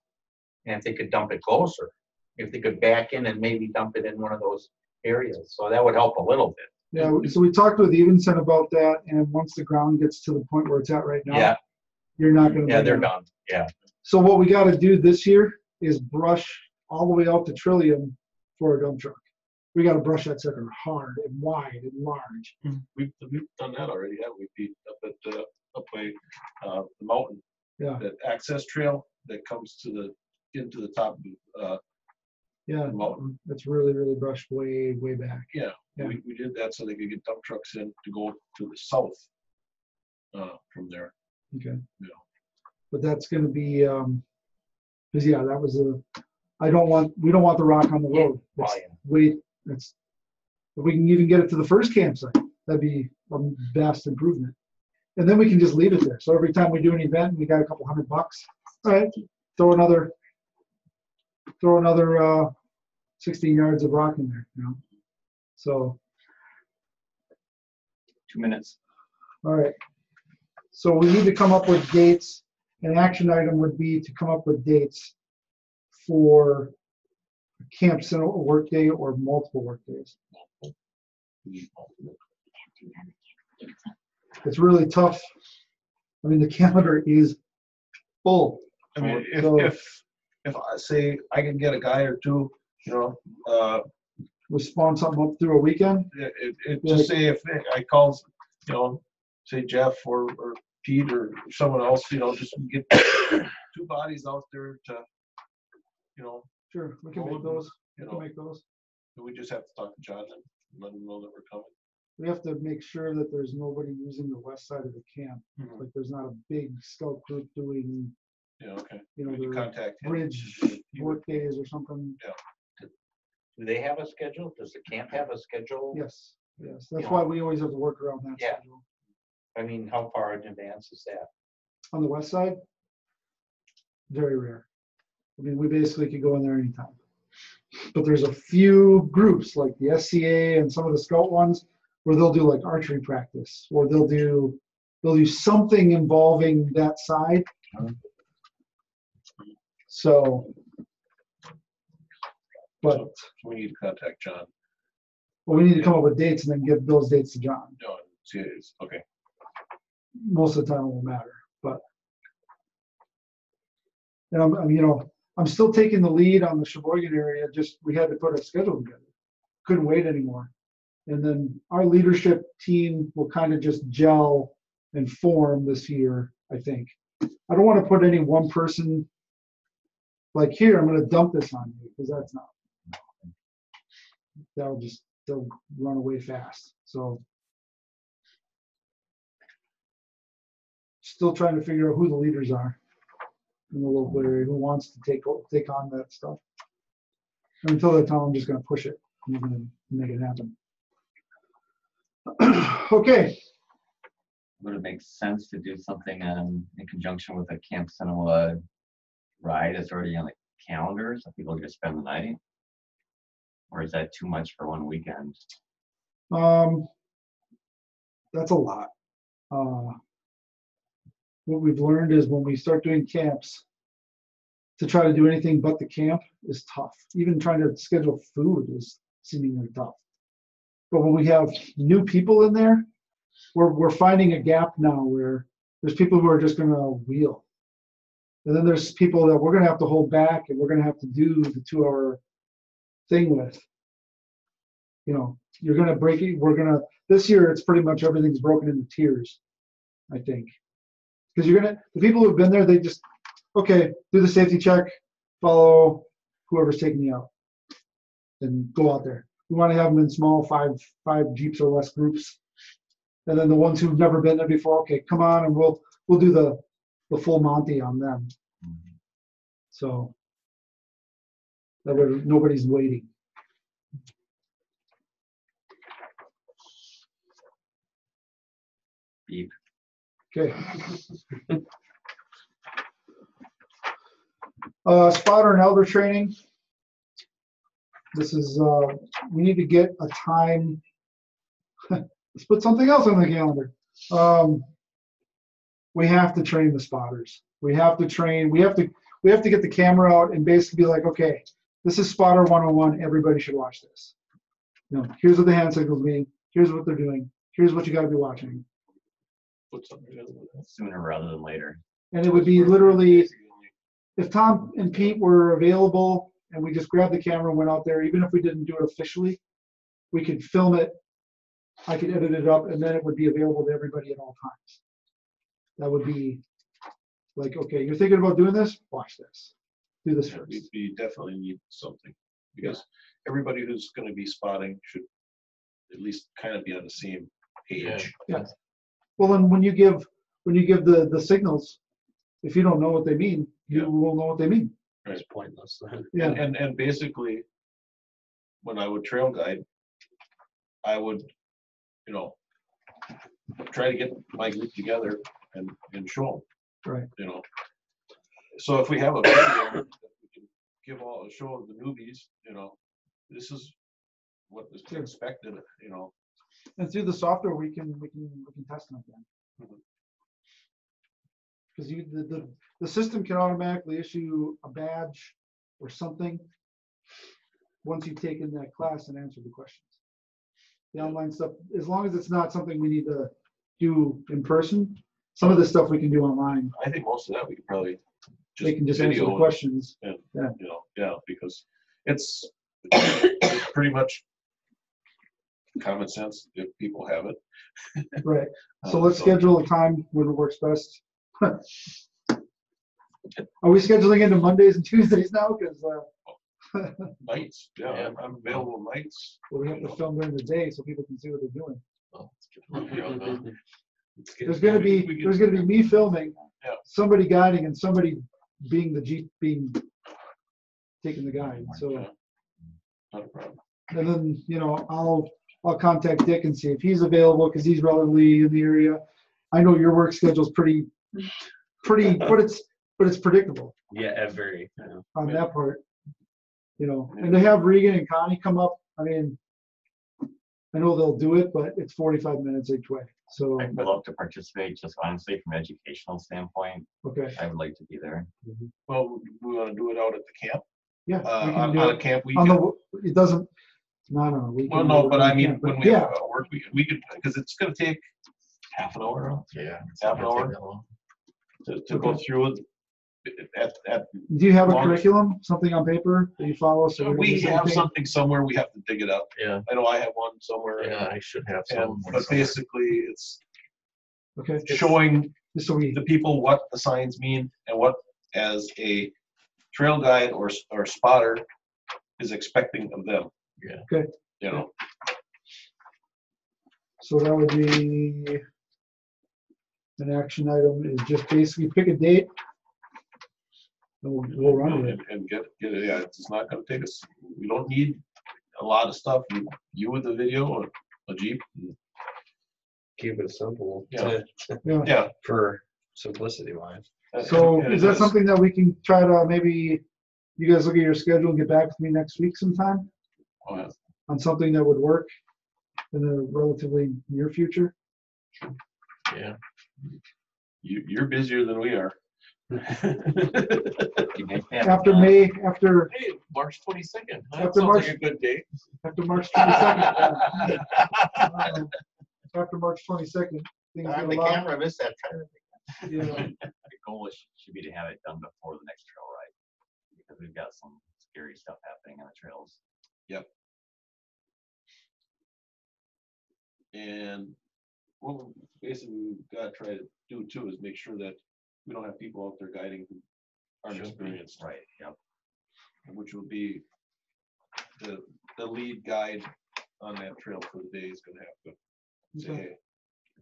and if they could dump it closer, if they could back in and maybe dump it in one of those areas, so that would help a little bit. Yeah, so we talked with Evenson about that, and once the ground gets to the point where it's at right now, Yeah, you're not going to. yeah, they're done. Yeah, So what we got to do this year is brush all the way out to Trillium for a dump truck. we gotta brush that sucker hard and wide and large. We've done that already, yeah, we beat up at, up by, the mountain, Yeah, that access trail that comes to into the top of, yeah, the mountain. it's really, really brushed way, way back. Yeah, Yeah. we did that so they could get dump trucks in to go to the south, from there. Okay. Yeah. But that's gonna be, cause yeah, that was we don't want the rock on the road. It's Volume. way, if we can even get it to the first campsite, that'd be a vast improvement. And then we can just leave it there. So every time we do an event, we got a couple $100. All right, throw another 16 yards of rock in there, you know? So, 2 minutes. all right. So we need to come up with dates. An action item would be to come up with dates for camp center work day or multiple work days. It's really tough. I mean, the calendar is full. I mean, So- if I say I can get a guy or two, you know, We spawn something up through a weekend. just say if I call, you know, say Jeff or Pete or someone else, you know, just get 2 bodies out there to, you know, Sure, we can make Road, those. you We can know, make those. we just have to talk to John and let him know that we're coming. We have to make sure that there's nobody using the west side of the camp. Like there's not a big scout group doing, Yeah, okay. you know, We can the contact him. bridge work days or something. Do they have a schedule? Does the camp have a schedule? Yes, yes. That's Yeah. why we always have to work around that Yeah. schedule. I mean, how far in advance is that? On the west side, very rare. I mean, we basically could go in there anytime. But there's a few groups like the SCA and some of the scout ones where they'll do like archery practice or they'll do something involving that side. So, but So we need to contact John. we need to come up with dates and then give those dates to John. No, see, it's, okay. Most of the time it won't matter, but. And I'm still taking the lead on the Sheboygan area, just, we had to put a schedule together. Couldn't wait anymore. And then our leadership team will kind of just gel and form this year, I think. I don't want to put any one person, like, here, I'm gonna dump this on you, because that's not. They'll run away fast, so. Still trying to figure out who the leaders are in the local area, who wants to take on that stuff. And until that time, I'm just gonna push it, I'm gonna make it happen. Okay, Would it make sense to do something in conjunction with a Camp Cinema ride that's already on the calendar so people can just spend the night? Or is that too much for one weekend? that's a lot. What we've learned is when we start doing camps, to try to do anything but the camp is tough. Even trying to schedule food is seemingly tough. But when we have new people in there, we're finding a gap now where there's people who are just gonna wheel. And then there's people that we're gonna have to hold back and we're gonna have to do the 2-hour thing with. You know, you're gonna break it, this year it's pretty much everything's broken into tiers, I think. Because the people who've been there, they just, okay, do the safety check, follow whoever's taking you out, and go out there. We want to have them in small 5 Jeeps or less groups. And then the ones who've never been there before, okay, come on, and we'll do the full Monty on them. So that way nobody's waiting. Beep. Okay. Spotter and elder training. This is, we need to get a time. Let's put something else on the calendar. We have to train the spotters. We have to get the camera out and basically be like, okay, this is spotter 101. Everybody should watch this. You know, here's what the hand signals mean. Here's what they're doing. Here's what you got to be watching. Put something together with that. Sooner rather than later. And it would be literally, if Tom and Pete were available and we just grabbed the camera and went out there, even if we didn't do it officially, we could film it, I could edit it up, and then it would be available to everybody at all times. That would be like, okay, you're thinking about doing this? Watch this. Do this Yeah, first. we definitely need something, because everybody who's gonna be spotting should at least kind of be on the same page. Yeah. Well, and when you give the signals, if you don't know what they mean, you Yeah. will know what they mean. It's pointless. Yeah. And basically, when I would trail guide, I would, you know, try to get my group together and show them. Right. You know, so if we have a video that we can give all show the newbies, you know, this is what is expected. You know, And through the software, we can test them again. Mhm. Because the system can automatically issue a badge or something once you've taken that class and answered the questions. The online stuff, as long as it's not something we need to do in person, some of this stuff we can do online. I think most of that we could probably They can just answer the video questions. and, Yeah. you know, yeah, because it's pretty much common sense if people have it. Right. So let's schedule a time when it works best. Are we scheduling into Mondays and Tuesdays now? Because Nights, yeah, Yeah. I'm available nights. we have to film during the day so people can see what they're doing. Well, let's get it on. There's gonna be me filming, Yeah. somebody guiding, and somebody being taking the guide. So, Yeah. Not a problem. and then, you know, I'll contact Dick and see if he's available, because he's relatively in the area. I know your work schedule's pretty, but it's predictable Yeah, very. on that part. You know, and to have Regan and Connie come up, I mean, I know they'll do it, but it's 45 minutes each way. So, I'd love to participate, just honestly, from an educational standpoint, okay, I would like to be there. Well, we want to do it out at the camp, yeah. we can on do a it camp on weekend. it doesn't, not on a weekend. Well, no, but I mean, can't, when but we yeah, have a work week, we could, because it's gonna take half an hour Yeah. it's Half not an gonna take hour? that long. to go through it. At, do you have a long- curriculum, something on paper that you follow? So we don't miss have anything? something somewhere, we have to dig it up. Yeah, I know I have one somewhere. yeah, I should have some. And, but basically, it's Okay, showing just so we, the people what the signs mean and what, as a trail guide or spotter, is expecting of them. Yeah. Okay. You know, so that would be an action item is just basically pick a date. And we'll run with it. and get it. Yeah, it's not gonna take us. We don't need a lot of stuff. You with the video or a Jeep. Keep it simple. Yeah. Yeah. Yeah. For simplicity wise. So And is it that something that we can try to maybe, you guys look at your schedule and get back with me next week sometime Oh, yeah. on something that would work in the relatively near future? Yeah. You're busier than we are. You make that, After May, after Hey, March 22nd. That After sounds March- like a good date. March 22nd. After March 22nd, things get On a the lot. camera, I missed that time. Yeah, The goal should be to have it done before the next trail ride, because we've got some scary stuff happening on the trails. And what basically we've got to try to do too is make sure that we don't have people out there guiding who aren't experienced, Right, yep. which will be the lead guide on that trail for the day is going to have to say, Okay. hey,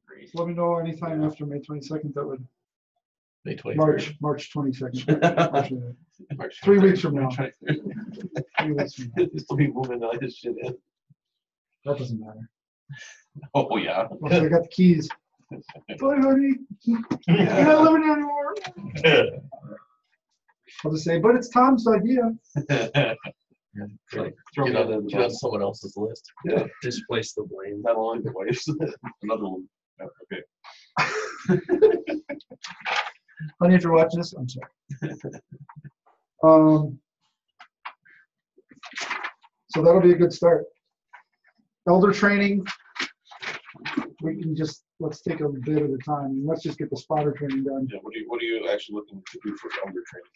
Agreed. let me know anytime after May 22nd, that would, May 23rd. March 22nd. Actually, March 3 23rd. weeks from now. 3 try- weeks from now. Still be moving all this shit in. That doesn't matter. Oh, yeah. Once I got the keys. Bye, honey. You're not living here anymore. I'll just say, but it's Tom's idea. Throw Get me on, under the get on bus. someone else's list. Displace the blame. Not only the wife, another one. Okay. Honey, if you're watching this, I'm sorry. So that'll be a good start. Elder training, we can just, let's take a bit at a time. Let's just get the spotter training done. Yeah, what are you actually looking to do for elder training?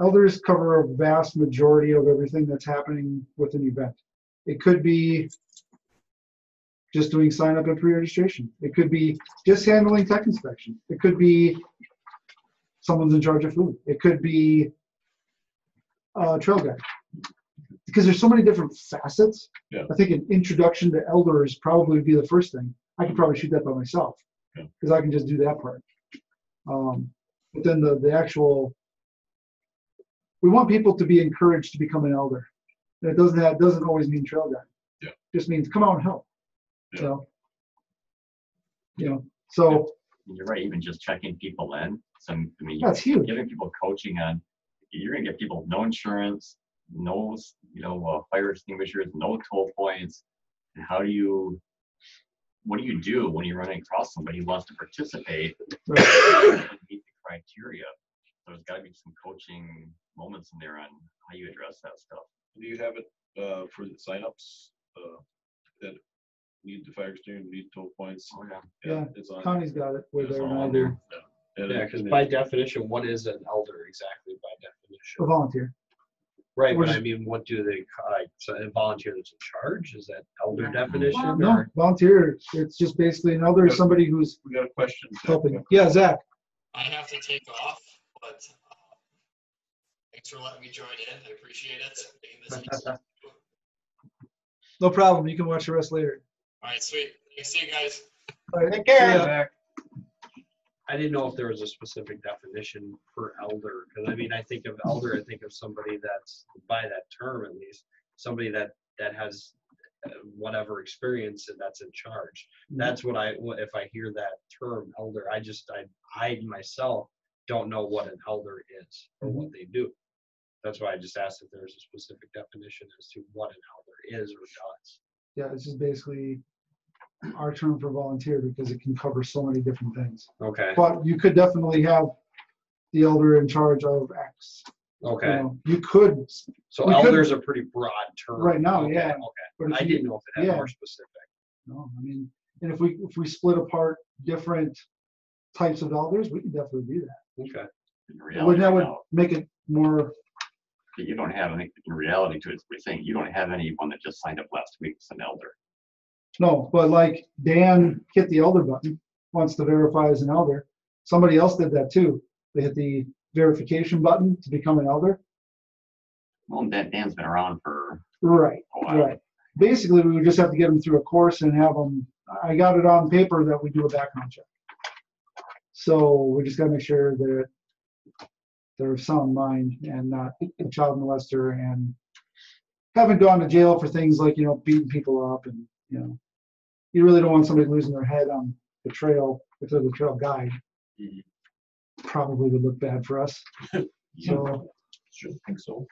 elders cover a vast majority of everything that's happening with an event. It could be just doing sign up and pre-registration. It could be just handling tech inspection. It could be someone's in charge of food. It could be a trail guide. Because there's so many different facets. Yeah. I think an introduction to elders probably would be the first thing. I could probably shoot that by myself because I can just do that part. But then the actual, we want people to be encouraged to become an elder. And it doesn't always mean trail guide. Yeah. It just means come out and help. Yeah. So You're right, even just checking people in. So, I mean, that's huge. giving people coaching on, you're gonna get people no insurance, no, fire extinguishers, no toll points. And what do you do when you're running across somebody who wants to participate Right. and meet the criteria? So there's gotta be some coaching moments in there on how you address that stuff. Do you have it for the signups that need the fire extinguisher, need toll points? Oh, yeah. Yeah, It's on. Connie's got it way It's better all than I on do. there. And Yeah, because by definition, what is an elder exactly by A definition? volunteer. Right, We're but I just- mean, what do they, like, so a volunteer that's in charge? Is that elder Yeah. definition? No, Or volunteer. It's just basically an elder is somebody who's we got a question. Zach. helping. Yeah, Zach. I have to take off, but thanks for letting me join in. I appreciate it. Making this easy. No problem. You can watch the rest later. All right, sweet. See you guys. All right, Take care. see ya. Zach. I didn't know if there was a specific definition for elder, because I mean, I think of elder, I think of somebody that's, by that term at least, somebody that has whatever experience and that's in charge. That's what if I hear that term elder, I myself don't know what an elder is or what they do. That's why I just asked if there's a specific definition as to what an elder is or does. Yeah, this is basically our term for volunteer because it can cover so many different things. Okay, But you could definitely have the elder in charge of X. okay. You could, So we could- elder's a pretty broad term. Right now, Okay, yeah. Okay. but if I you- didn't know if it had yeah. more specific. No, I mean, and if we split apart different types of elders, we can definitely do that. Okay. In But reality, that would now, make it more. you don't have any, in reality to it, we're saying you don't have anyone that just signed up last week as an elder. No, but like Dan hit the elder button, wants to verify as an elder. Somebody else did that too. They hit the verification button to become an elder. Well, Dan's been around for Right, a while. right. Basically, we would just have to get them through a course and have them, I got it on paper that we do a background check. So we just gotta make sure that they're of sound mind and not a child molester and haven't gone to jail for things like, beating people up and, you really don't want somebody losing their head on the trail if they're the trail guide. Mhm. Probably would look bad for us. So, Shouldn't think so.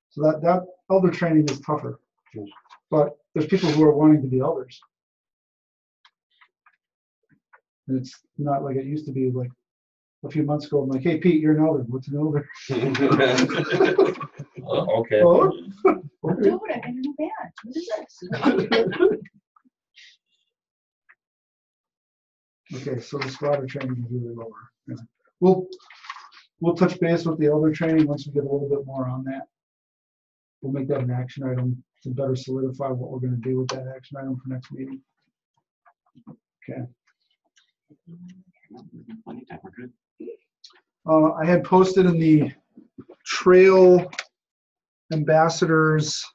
so that elder training is tougher. But there's people who are wanting to be elders. And it's not like it used to be like a few months ago. I'm like, hey, Pete, you're an elder. What's an elder? Okay. Oh, okay. Dude, I got a new badge. What is this? Okay, so the spotter training is really lower. Yeah. We'll touch base with the elder training once we get a little bit more on that. We'll make that an action item to better solidify what we're going to do with that action item for next meeting. Okay. Plenty of time, we're good. I had posted in the trail ambassadors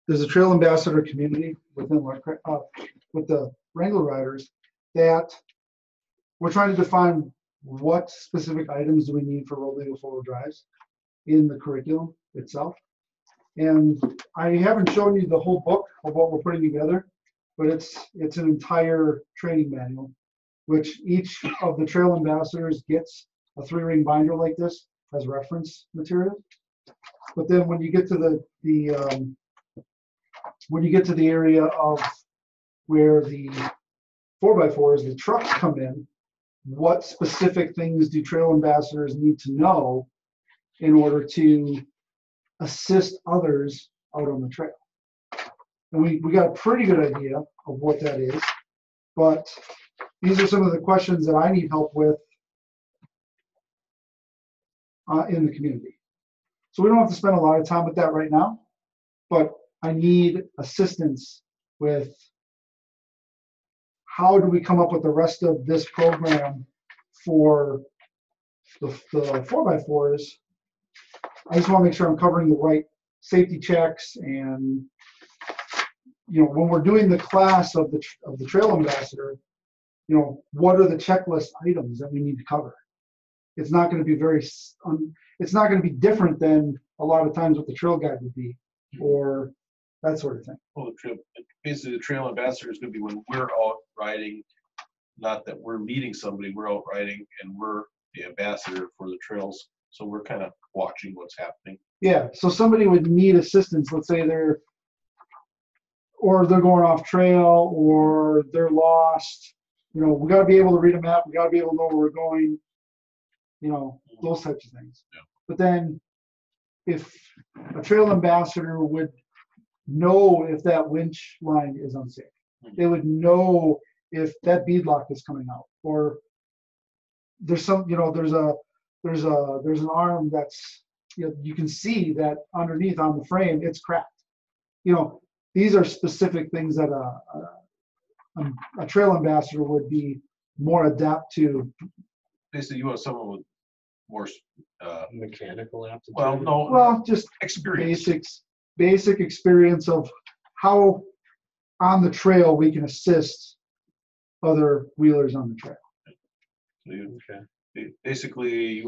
there's a trail ambassador community within with the Wrangler riders that we're trying to define what specific items do we need for road legal four-wheel drives in the curriculum itself. And I haven't shown you the whole book of what we're putting together, but it's an entire training manual, which each of the trail ambassadors gets a 3-ring binder like this as reference material. But then when you get to the area of where the 4x4s, the trucks come in, what specific things do trail ambassadors need to know in order to assist others out on the trail? And we got a pretty good idea of what that is, But these are some of the questions that I need help with in the community. So we don't have to spend a lot of time with that right now, but I need assistance with how do we come up with the rest of this program for the 4x4s. I just want to make sure I'm covering the right safety checks, and when we're doing the class of the trail ambassador, what are the checklist items that we need to cover? It's not going to be it's not going to be different than a lot of times what the trail guide would be, or that sort of thing. Well, basically the trail ambassador is going to be when we're out riding, not that we're leading somebody, we're out riding and we're the ambassador for the trails. So we're kind of watching what's happening. Yeah, so somebody would need assistance. Let's say they're going off trail, or they're lost. We got to be able to read a map. We got to be able to know where we're going. Those types of things. Yeah. But then, if a trail ambassador would know if that winch line is unsafe, they would know if that bead lock is coming out, or there's some, there's an arm that's, you can see that underneath on the frame it's cracked. These are specific things that a trail ambassador would be more adept to. Basically, you want someone with more Mechanical aptitude. well, Just experience. basic experience of how on the trail we can assist other wheelers on the trail. So basically,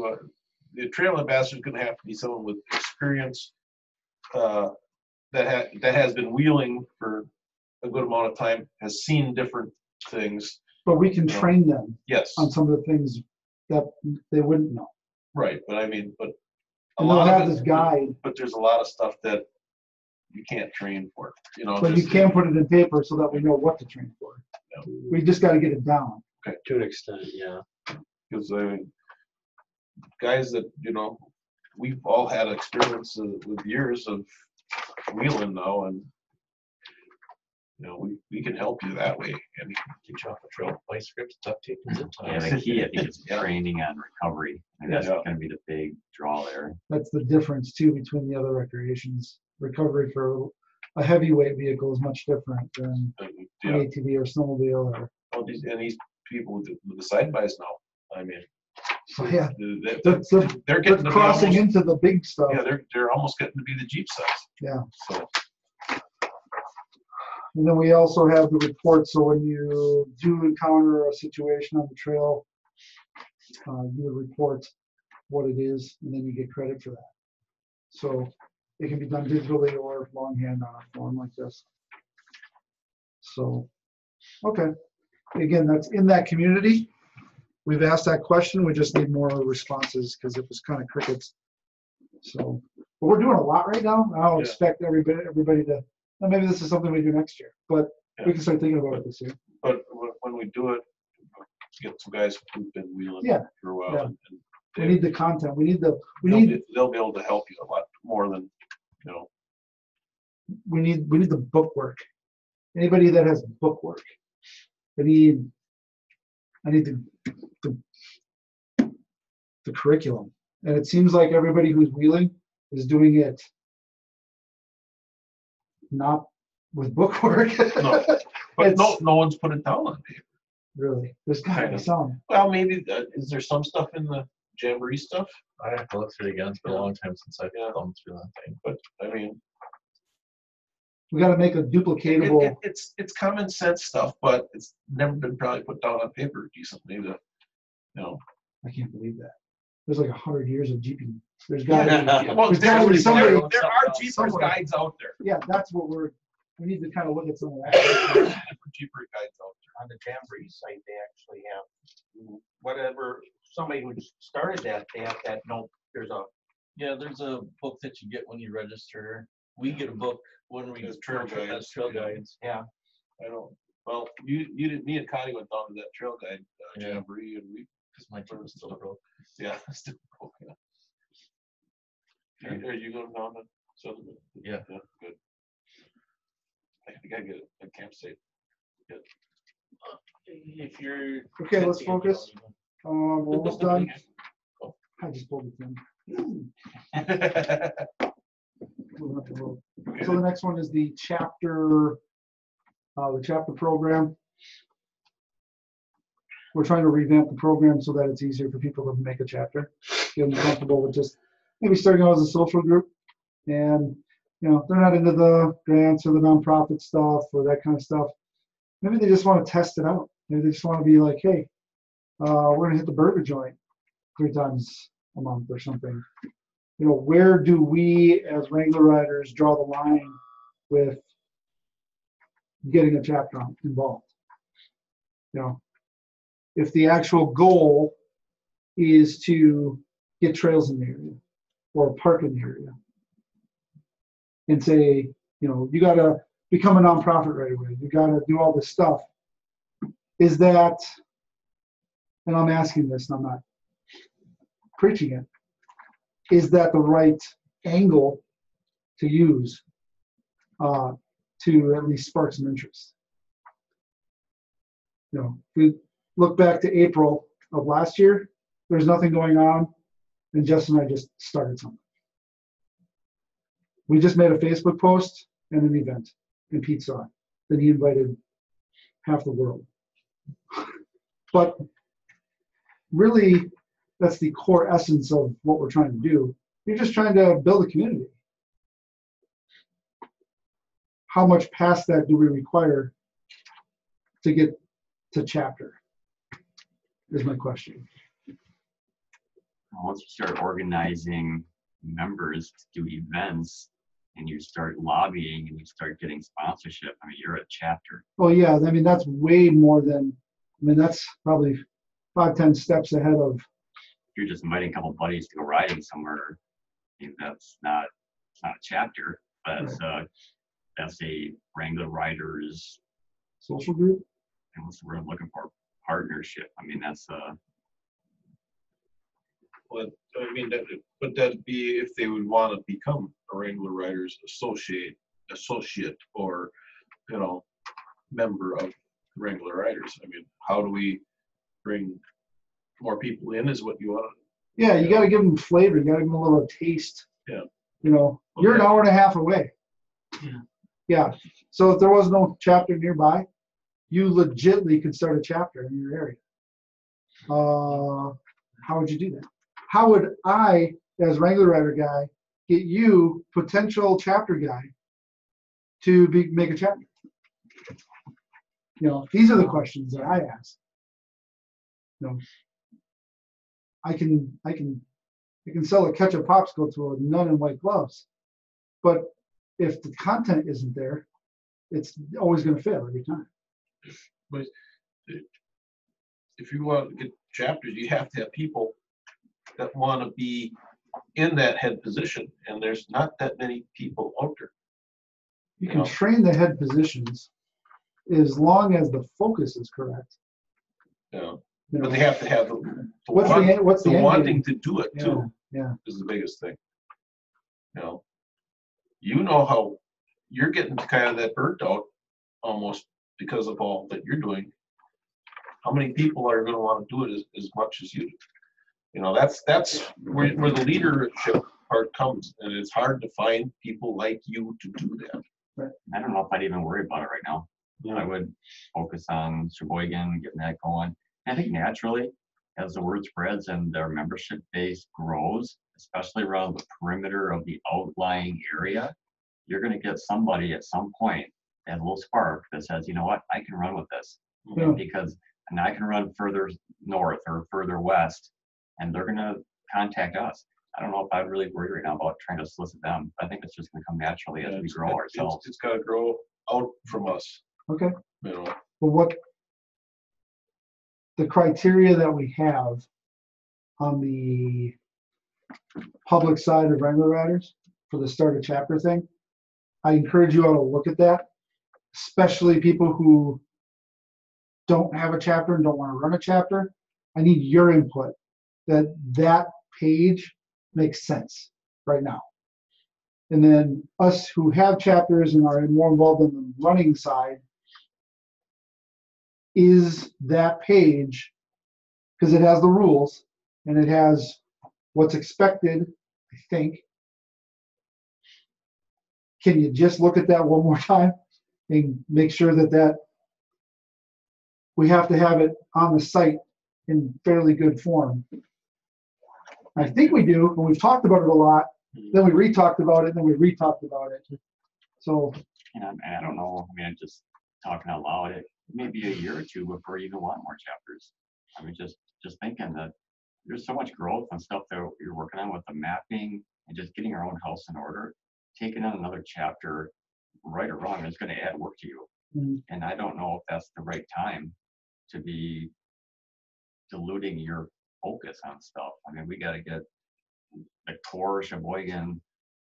the trail ambassador is going to have to be someone with experience that has been wheeling for a good amount of time, has seen different things. But we can train them Yes. on some of the things that they wouldn't know. Right, but I mean, a And lot they'll of have this guide. But there's a lot of stuff that you can't train for. But you can put it in paper so that we know what to train for. Yeah. We just got to get it down. To an extent, yeah. Because I mean, guys that we've all had experience with years of wheeling now, and we can help you that way. And Teach off the trail, play scripts, duct tape, and zip Yeah, ties. the key, I think, is Yeah. training on recovery. And that's Yeah. going to be the big draw there. That's the difference too between the other recreations. Recovery for a heavyweight vehicle is much different than an ATV or snowmobile. Well, these people with the side bys now, I mean, So yeah, they're getting to be crossing almost, into the big stuff. yeah, they're almost getting to be the Jeep size. Yeah. So And then we also have the report. So when you do encounter a situation on the trail, you would report what it is, and then you get credit for that. So it can be done digitally or longhand on a form like this. So, okay. Again, that's in that community. We've asked that question. We just need more responses because it was kind of crickets. So, but we're doing a lot right now. I'll expect everybody to. Well, maybe this is something we do next year, but we can start thinking about it this year. but when we do it, get some guys who've been wheeling for a while. Yeah. And We need the content. We need they'll be able to help you a lot more than we need the bookwork. Anybody that has bookwork. I need the curriculum. And it seems like everybody who's wheeling is doing it not with bookwork. No, but no one's put it down on paper. Really. There's gotta be some. Well, maybe is there some stuff in the Jamboree stuff? I have to look through it again. It's been a long time since I've thumbed through that thing. But I mean, We gotta make a duplicatable. it's common sense stuff, but it's never been probably put down on paper decently. I can't believe that. There's like 100 years of jeeping. There's gotta be. Well, There's gotta be somebody. there are Jeepers somewhere. guides out there. Yeah, that's what we need to kind of look at some of that. Different Jeeper guides out On the Jamboree site, they actually have whatever, somebody who started that, they have that note, there's a. Yeah, there's a book that you get when you register. We get a book when we As trail guides. as trail guides. Yeah. there. I don't. Well, you did. Me and Connie went down to that trail guide Yeah. Jamboree, and we. Because my team is still broke. Yeah, still broke. Yeah. Are you going down to Southern? Yeah. Good. I think I get a campsite. If you're. Okay, let's sensing it, focus. We're almost done. I just pulled it in. Moving up the road. So the next one is the chapter program. We're trying to revamp the program so that it's easier for people to make a chapter, get them comfortable with just maybe starting out as a social group. And, you know, they're not into the grants or the nonprofit stuff or that kind of stuff. Maybe they just want to test it out. Maybe they just want to be like, hey, we're going to hit the burger joint 3 times a month or something. You know, where do we as Wrangler riders draw the line with getting a chapter involved? You know, if the actual goal is to get trails in the area or park in the area and say, you know, you got to become a nonprofit right away. You got to do all this stuff. Is that, and I'm asking this and I'm not preaching it, is that the right angle to use to at least spark some interest? You know, if we look back to April of last year, there's nothing going on, and Justin and I just started something. We just made a Facebook post and an event, and Pete saw it. Then he invited half the world. But really, that's the core essence of what we're trying to do. You're just trying to build a community. How much past that do we require to get to chapter? Is my question. Once you start organizing members to do events and you start lobbying and you start getting sponsorship, I mean, you're a chapter. Well, yeah, I mean, that's way more than, I mean, that's probably 5-10 steps ahead of. If you're just inviting a couple buddies to go riding somewhere, I mean, it's not a chapter, but Right. That's a Wrangler Riders, Social group? and what's the word I'm looking for? Partnership. I mean, that's But I mean, but that'd be if they would want to become a Wrangler Riders associate, or, you know, member of Wrangler Riders. I mean, how do we bring more people in? Is what you want? Yeah, you got to give them flavor. You got to give them a little taste. Yeah. You know, you're an hour and a half away. Yeah. Yeah. So if there was no chapter nearby, you legitly could start a chapter in your area. How would you do that? How would I, as Wrangler Rider guy, get you, potential chapter guy, to make a chapter? You know, these are the questions that I ask. You know, I can sell a ketchup popsicle to a nun in white gloves, but if the content isn't there, it's always going to fail every time. But if you want to get chapters, you have to have people that want to be in that head position, and there's not that many people out there. You can train the head positions as long as the focus is correct. Yeah. You know, But they have to have the what's the end wanting game? to do it too. Yeah. Is the biggest thing. You know how you're getting kind of that burnt out almost because of all that you're doing. How many people are going to want to do it as much as you do? You know, that's where the leadership part comes, and it's hard to find people like you to do that. I don't know if I'd even worry about it right now. I would focus on Sheboygan, getting that going. I think naturally, as the word spreads and their membership base grows, especially around the perimeter of the outlying area, you're going to get somebody at some point, that little spark that says, you know what, I can run with this. Yeah. Because and I can run further north or further west, and they're going to contact us. I don't know if I'd really worry right now about trying to solicit them. I think it's just going to come naturally as we grow ourselves. It's got to grow out from us. Okay. You know. But what the criteria that we have on the public side of Wrangler Riders for the start a chapter thing, I encourage you all to look at that, especially people who don't have a chapter and don't want to run a chapter. I need your input that page makes sense right now. And then us who have chapters and are more involved in the running side, is that page, because it has the rules and it has what's expected, I think. Can you just look at that one more time and make sure that we have to have it on the site in fairly good form? I think we do, and we've talked about it a lot. Then we re-talked about it, and then we re-talked about it. So, And I don't know, I mean, I'm just talking out loud, it may be a year or two before you even want more chapters. I mean, just thinking that there's so much growth and stuff that you're working on with the mapping and just getting your own house in order. Taking on another chapter, right or wrong, is gonna add work to you. And I don't know if that's the right time to be diluting your focus on stuff. I mean, we gotta get the core Sheboygan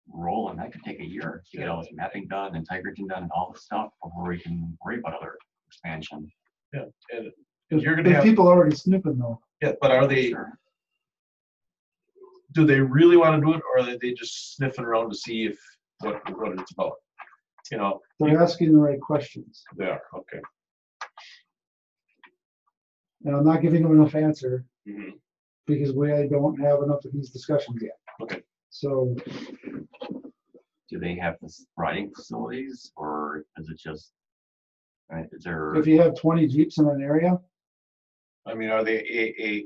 rolling. That could take a year to get all this mapping done and Tigerton done and all this stuff before we can worry about other expansion. Yeah, and you're gonna there's have, people already snooping though. yeah, but are they, Sure. do they really want to do it, or are they just sniffing around to see if what it's about? You know, They're asking the right questions. they are, okay. And I'm not giving them enough answer Mhm. because I don't have enough of these discussions yet. Okay. So Do they have this riding facilities or is it just, I mean, is there? if you have 20 Jeeps in an area, I mean, are they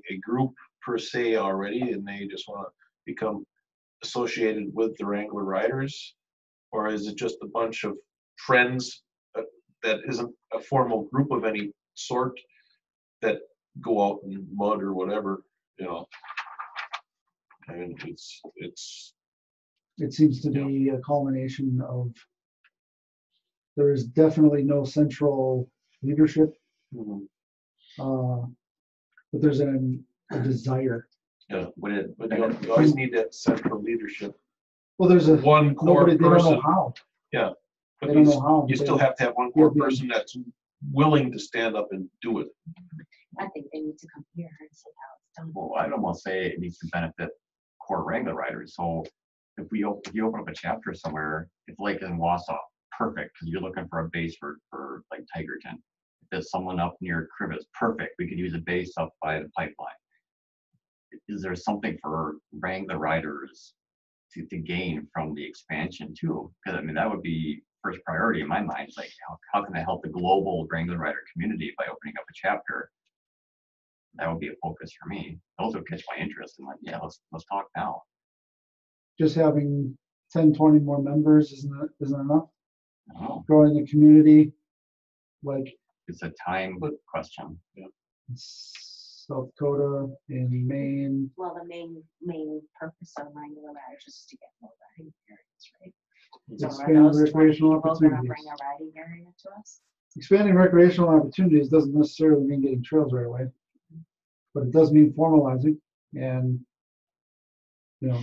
a group per se already, and they just want to become associated with the Wrangler riders? Or is it just a bunch of friends that isn't a formal group of any sort that go out and mud or whatever, you know? I mean, it seems to be a culmination of, there is definitely no central leadership, mhm. but there's a desire. Yeah, Would it, but you always need that central leadership. Well, there's a, One core nobody, they don't person, know how. yeah. They But don't know how. you but still they- have to have one core Yeah, yeah. person that's willing to stand up and do it. I think they need to come here and see how it's done. well, I'd almost say it needs to benefit core Wrangler riders. So if you open up a chapter somewhere, if Lake in Wausau, perfect, because you're looking for a base for like Tigerton. If there's someone up near Cribbs, perfect. We could use a base up by the pipeline. Is there something for Wrangler riders to gain from the expansion too? Because I mean, that would be first priority in my mind. It's like, how can I help the global Wrangler rider community by opening up a chapter? That would be a focus for me. Those would catch my interest. And like, yeah, let's talk now. Just having 10, 20 more members isn't enough. I don't know. Growing the community, like It's a time question. South Dakota and Maine. Well, the main purpose of Wrangler Riders is to get more riding areas, right? So are Expand those 20 recreational people gonna opportunities. bring a riding area to us? Expanding recreational opportunities doesn't necessarily mean getting trails right away, but it does mean formalizing and, you know,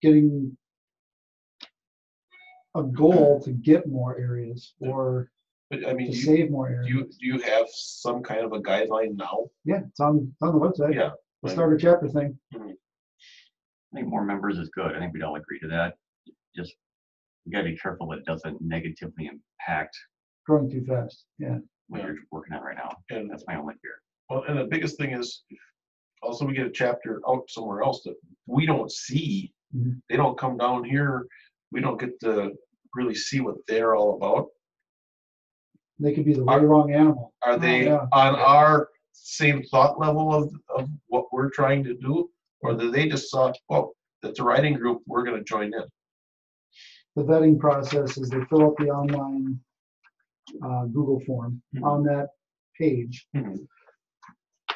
getting a goal to get more areas or But I mean, to do save more areas. you have some kind of a guideline now? Yeah, it's on the website. Yeah. The starter chapter thing. I think more members is good. I think we'd all agree to that. Just you gotta be careful it doesn't negatively impact Growing too fast. Yeah. what you're working on right now. And That's my only fear. well, and the biggest thing is also we get a chapter out somewhere else that we don't see. Mhm. They don't come down here. We don't get to really see what they're all about. They could be the way wrong animal. Are they Yeah. on our same thought level of what we're trying to do? Or do they just thought, well, that's a writing group, we're gonna join in? The vetting process is they fill out the online Google form on that page. Mhm.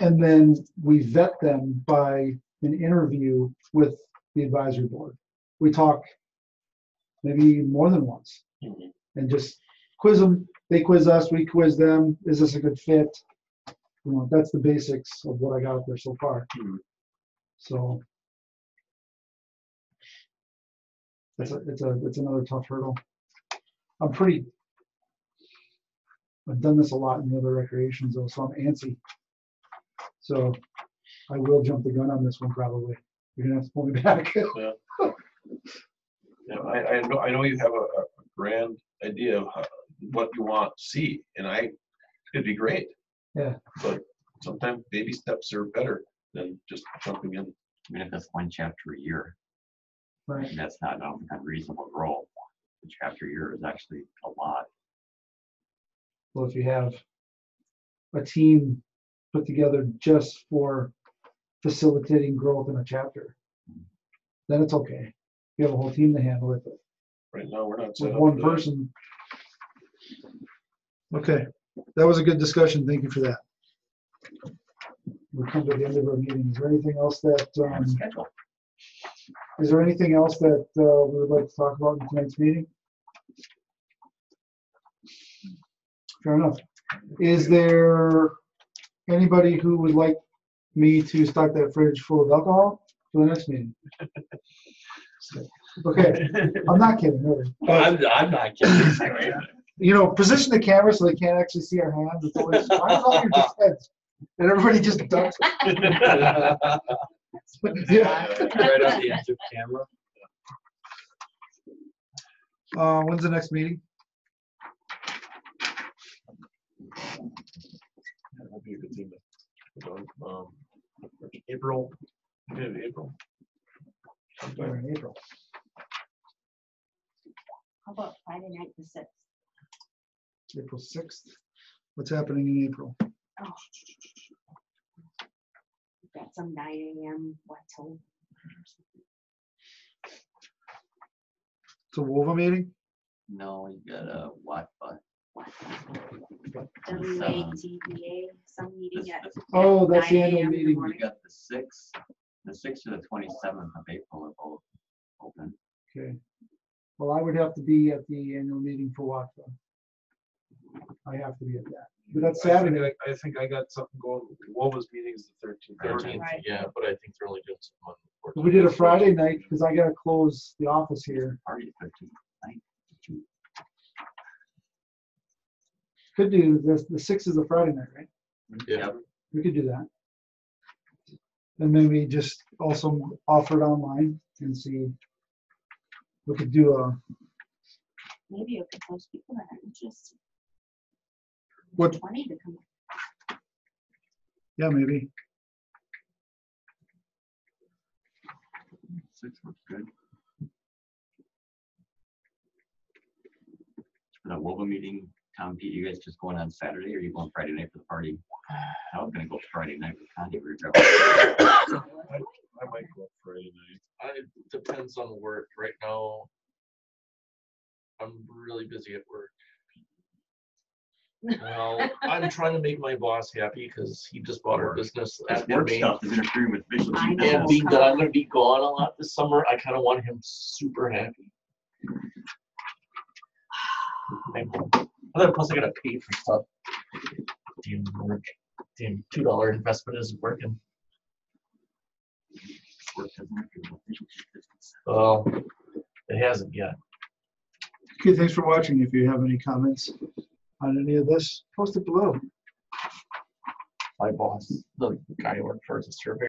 And then we vet them by an interview with the advisory board. We talk maybe more than once Mhm. and just quiz them. They quiz us, we quiz them. Is this a good fit? You know, that's the basics of what I got up there so far. Mhm. So it's another tough hurdle. I've done this a lot in the other recreations though, so I'm antsy. So I will jump the gun on this one probably. You're gonna have to pull me back. Yeah, I know you have a grand idea of what you want to see, and I it'd be great. Yeah. But sometimes baby steps are better than just jumping in. I mean, if it's one chapter a year, Right. that's not an unreasonable goal. A chapter a year is actually a lot. Well, if you have a team put together just for facilitating growth in a chapter, then it's okay. You have a whole team to handle it, but Right now, we're not set with up one for that. person. Okay, that was a good discussion. Thank you for that. We'll come to the end of our meeting. Is there anything else that, And schedule. is there anything else that we would like to talk about in tonight's meeting? Fair enough. Is there anybody who would like me to stock that fridge full of alcohol for the next meeting? Okay, I'm not kidding, really. I'm not kidding. You know, position the camera so they can't actually see our hands. It's always, why is all your just heads? And everybody just ducks. Yeah. Right on the edge of camera. When's the next meeting? That'd be a good thing to put on, April, April. Or in April. How about Friday night the 6th? April 6th. What's happening in April? Oh. We've got some 9 a.m. what till? It's a WOVA meeting? No, you got a what, but WATBA, some meeting at. Oh, that's the 9 annual a.m. in the meeting. you morning. got the 6th or the 27th of April are both open. Okay. Well, I would have to be at the annual meeting for WATFA. I have to be at that. But that's Saturday. I think I got something going. What was meetings the 13th? 13th, Right. yeah, but I think they're only doing some on the We did a 14th. Friday night because I gotta close the office here. Party 13th night. Could do, the 6th is a Friday night, right? Yeah. We could do that. And maybe just also offer it online and see. We could do a, Maybe you could post people that are interested. what, 20 to come. yeah, maybe. 6 looks good. For the WOVA meeting, Tom, Pete, you guys just going on Saturday or are you going Friday night for the party? I was gonna go Friday night with Connie. I might go Friday night. It depends on work. Right now, I'm really busy at work. Well, I'm trying to make my boss happy because he just bought our business That after work me. stuff is interfering with visual. I know. And being that I'm going to be gone a lot this summer, I kind of want him super happy. And then plus I got to pay for stuff. Damn work. Damn $2 investment isn't working. Work doesn't interfere with visual distance. Well, it hasn't yet. Okay, thanks for watching. If you have any comments on any of this, post it below. My boss, the guy I work for, is a surveyor.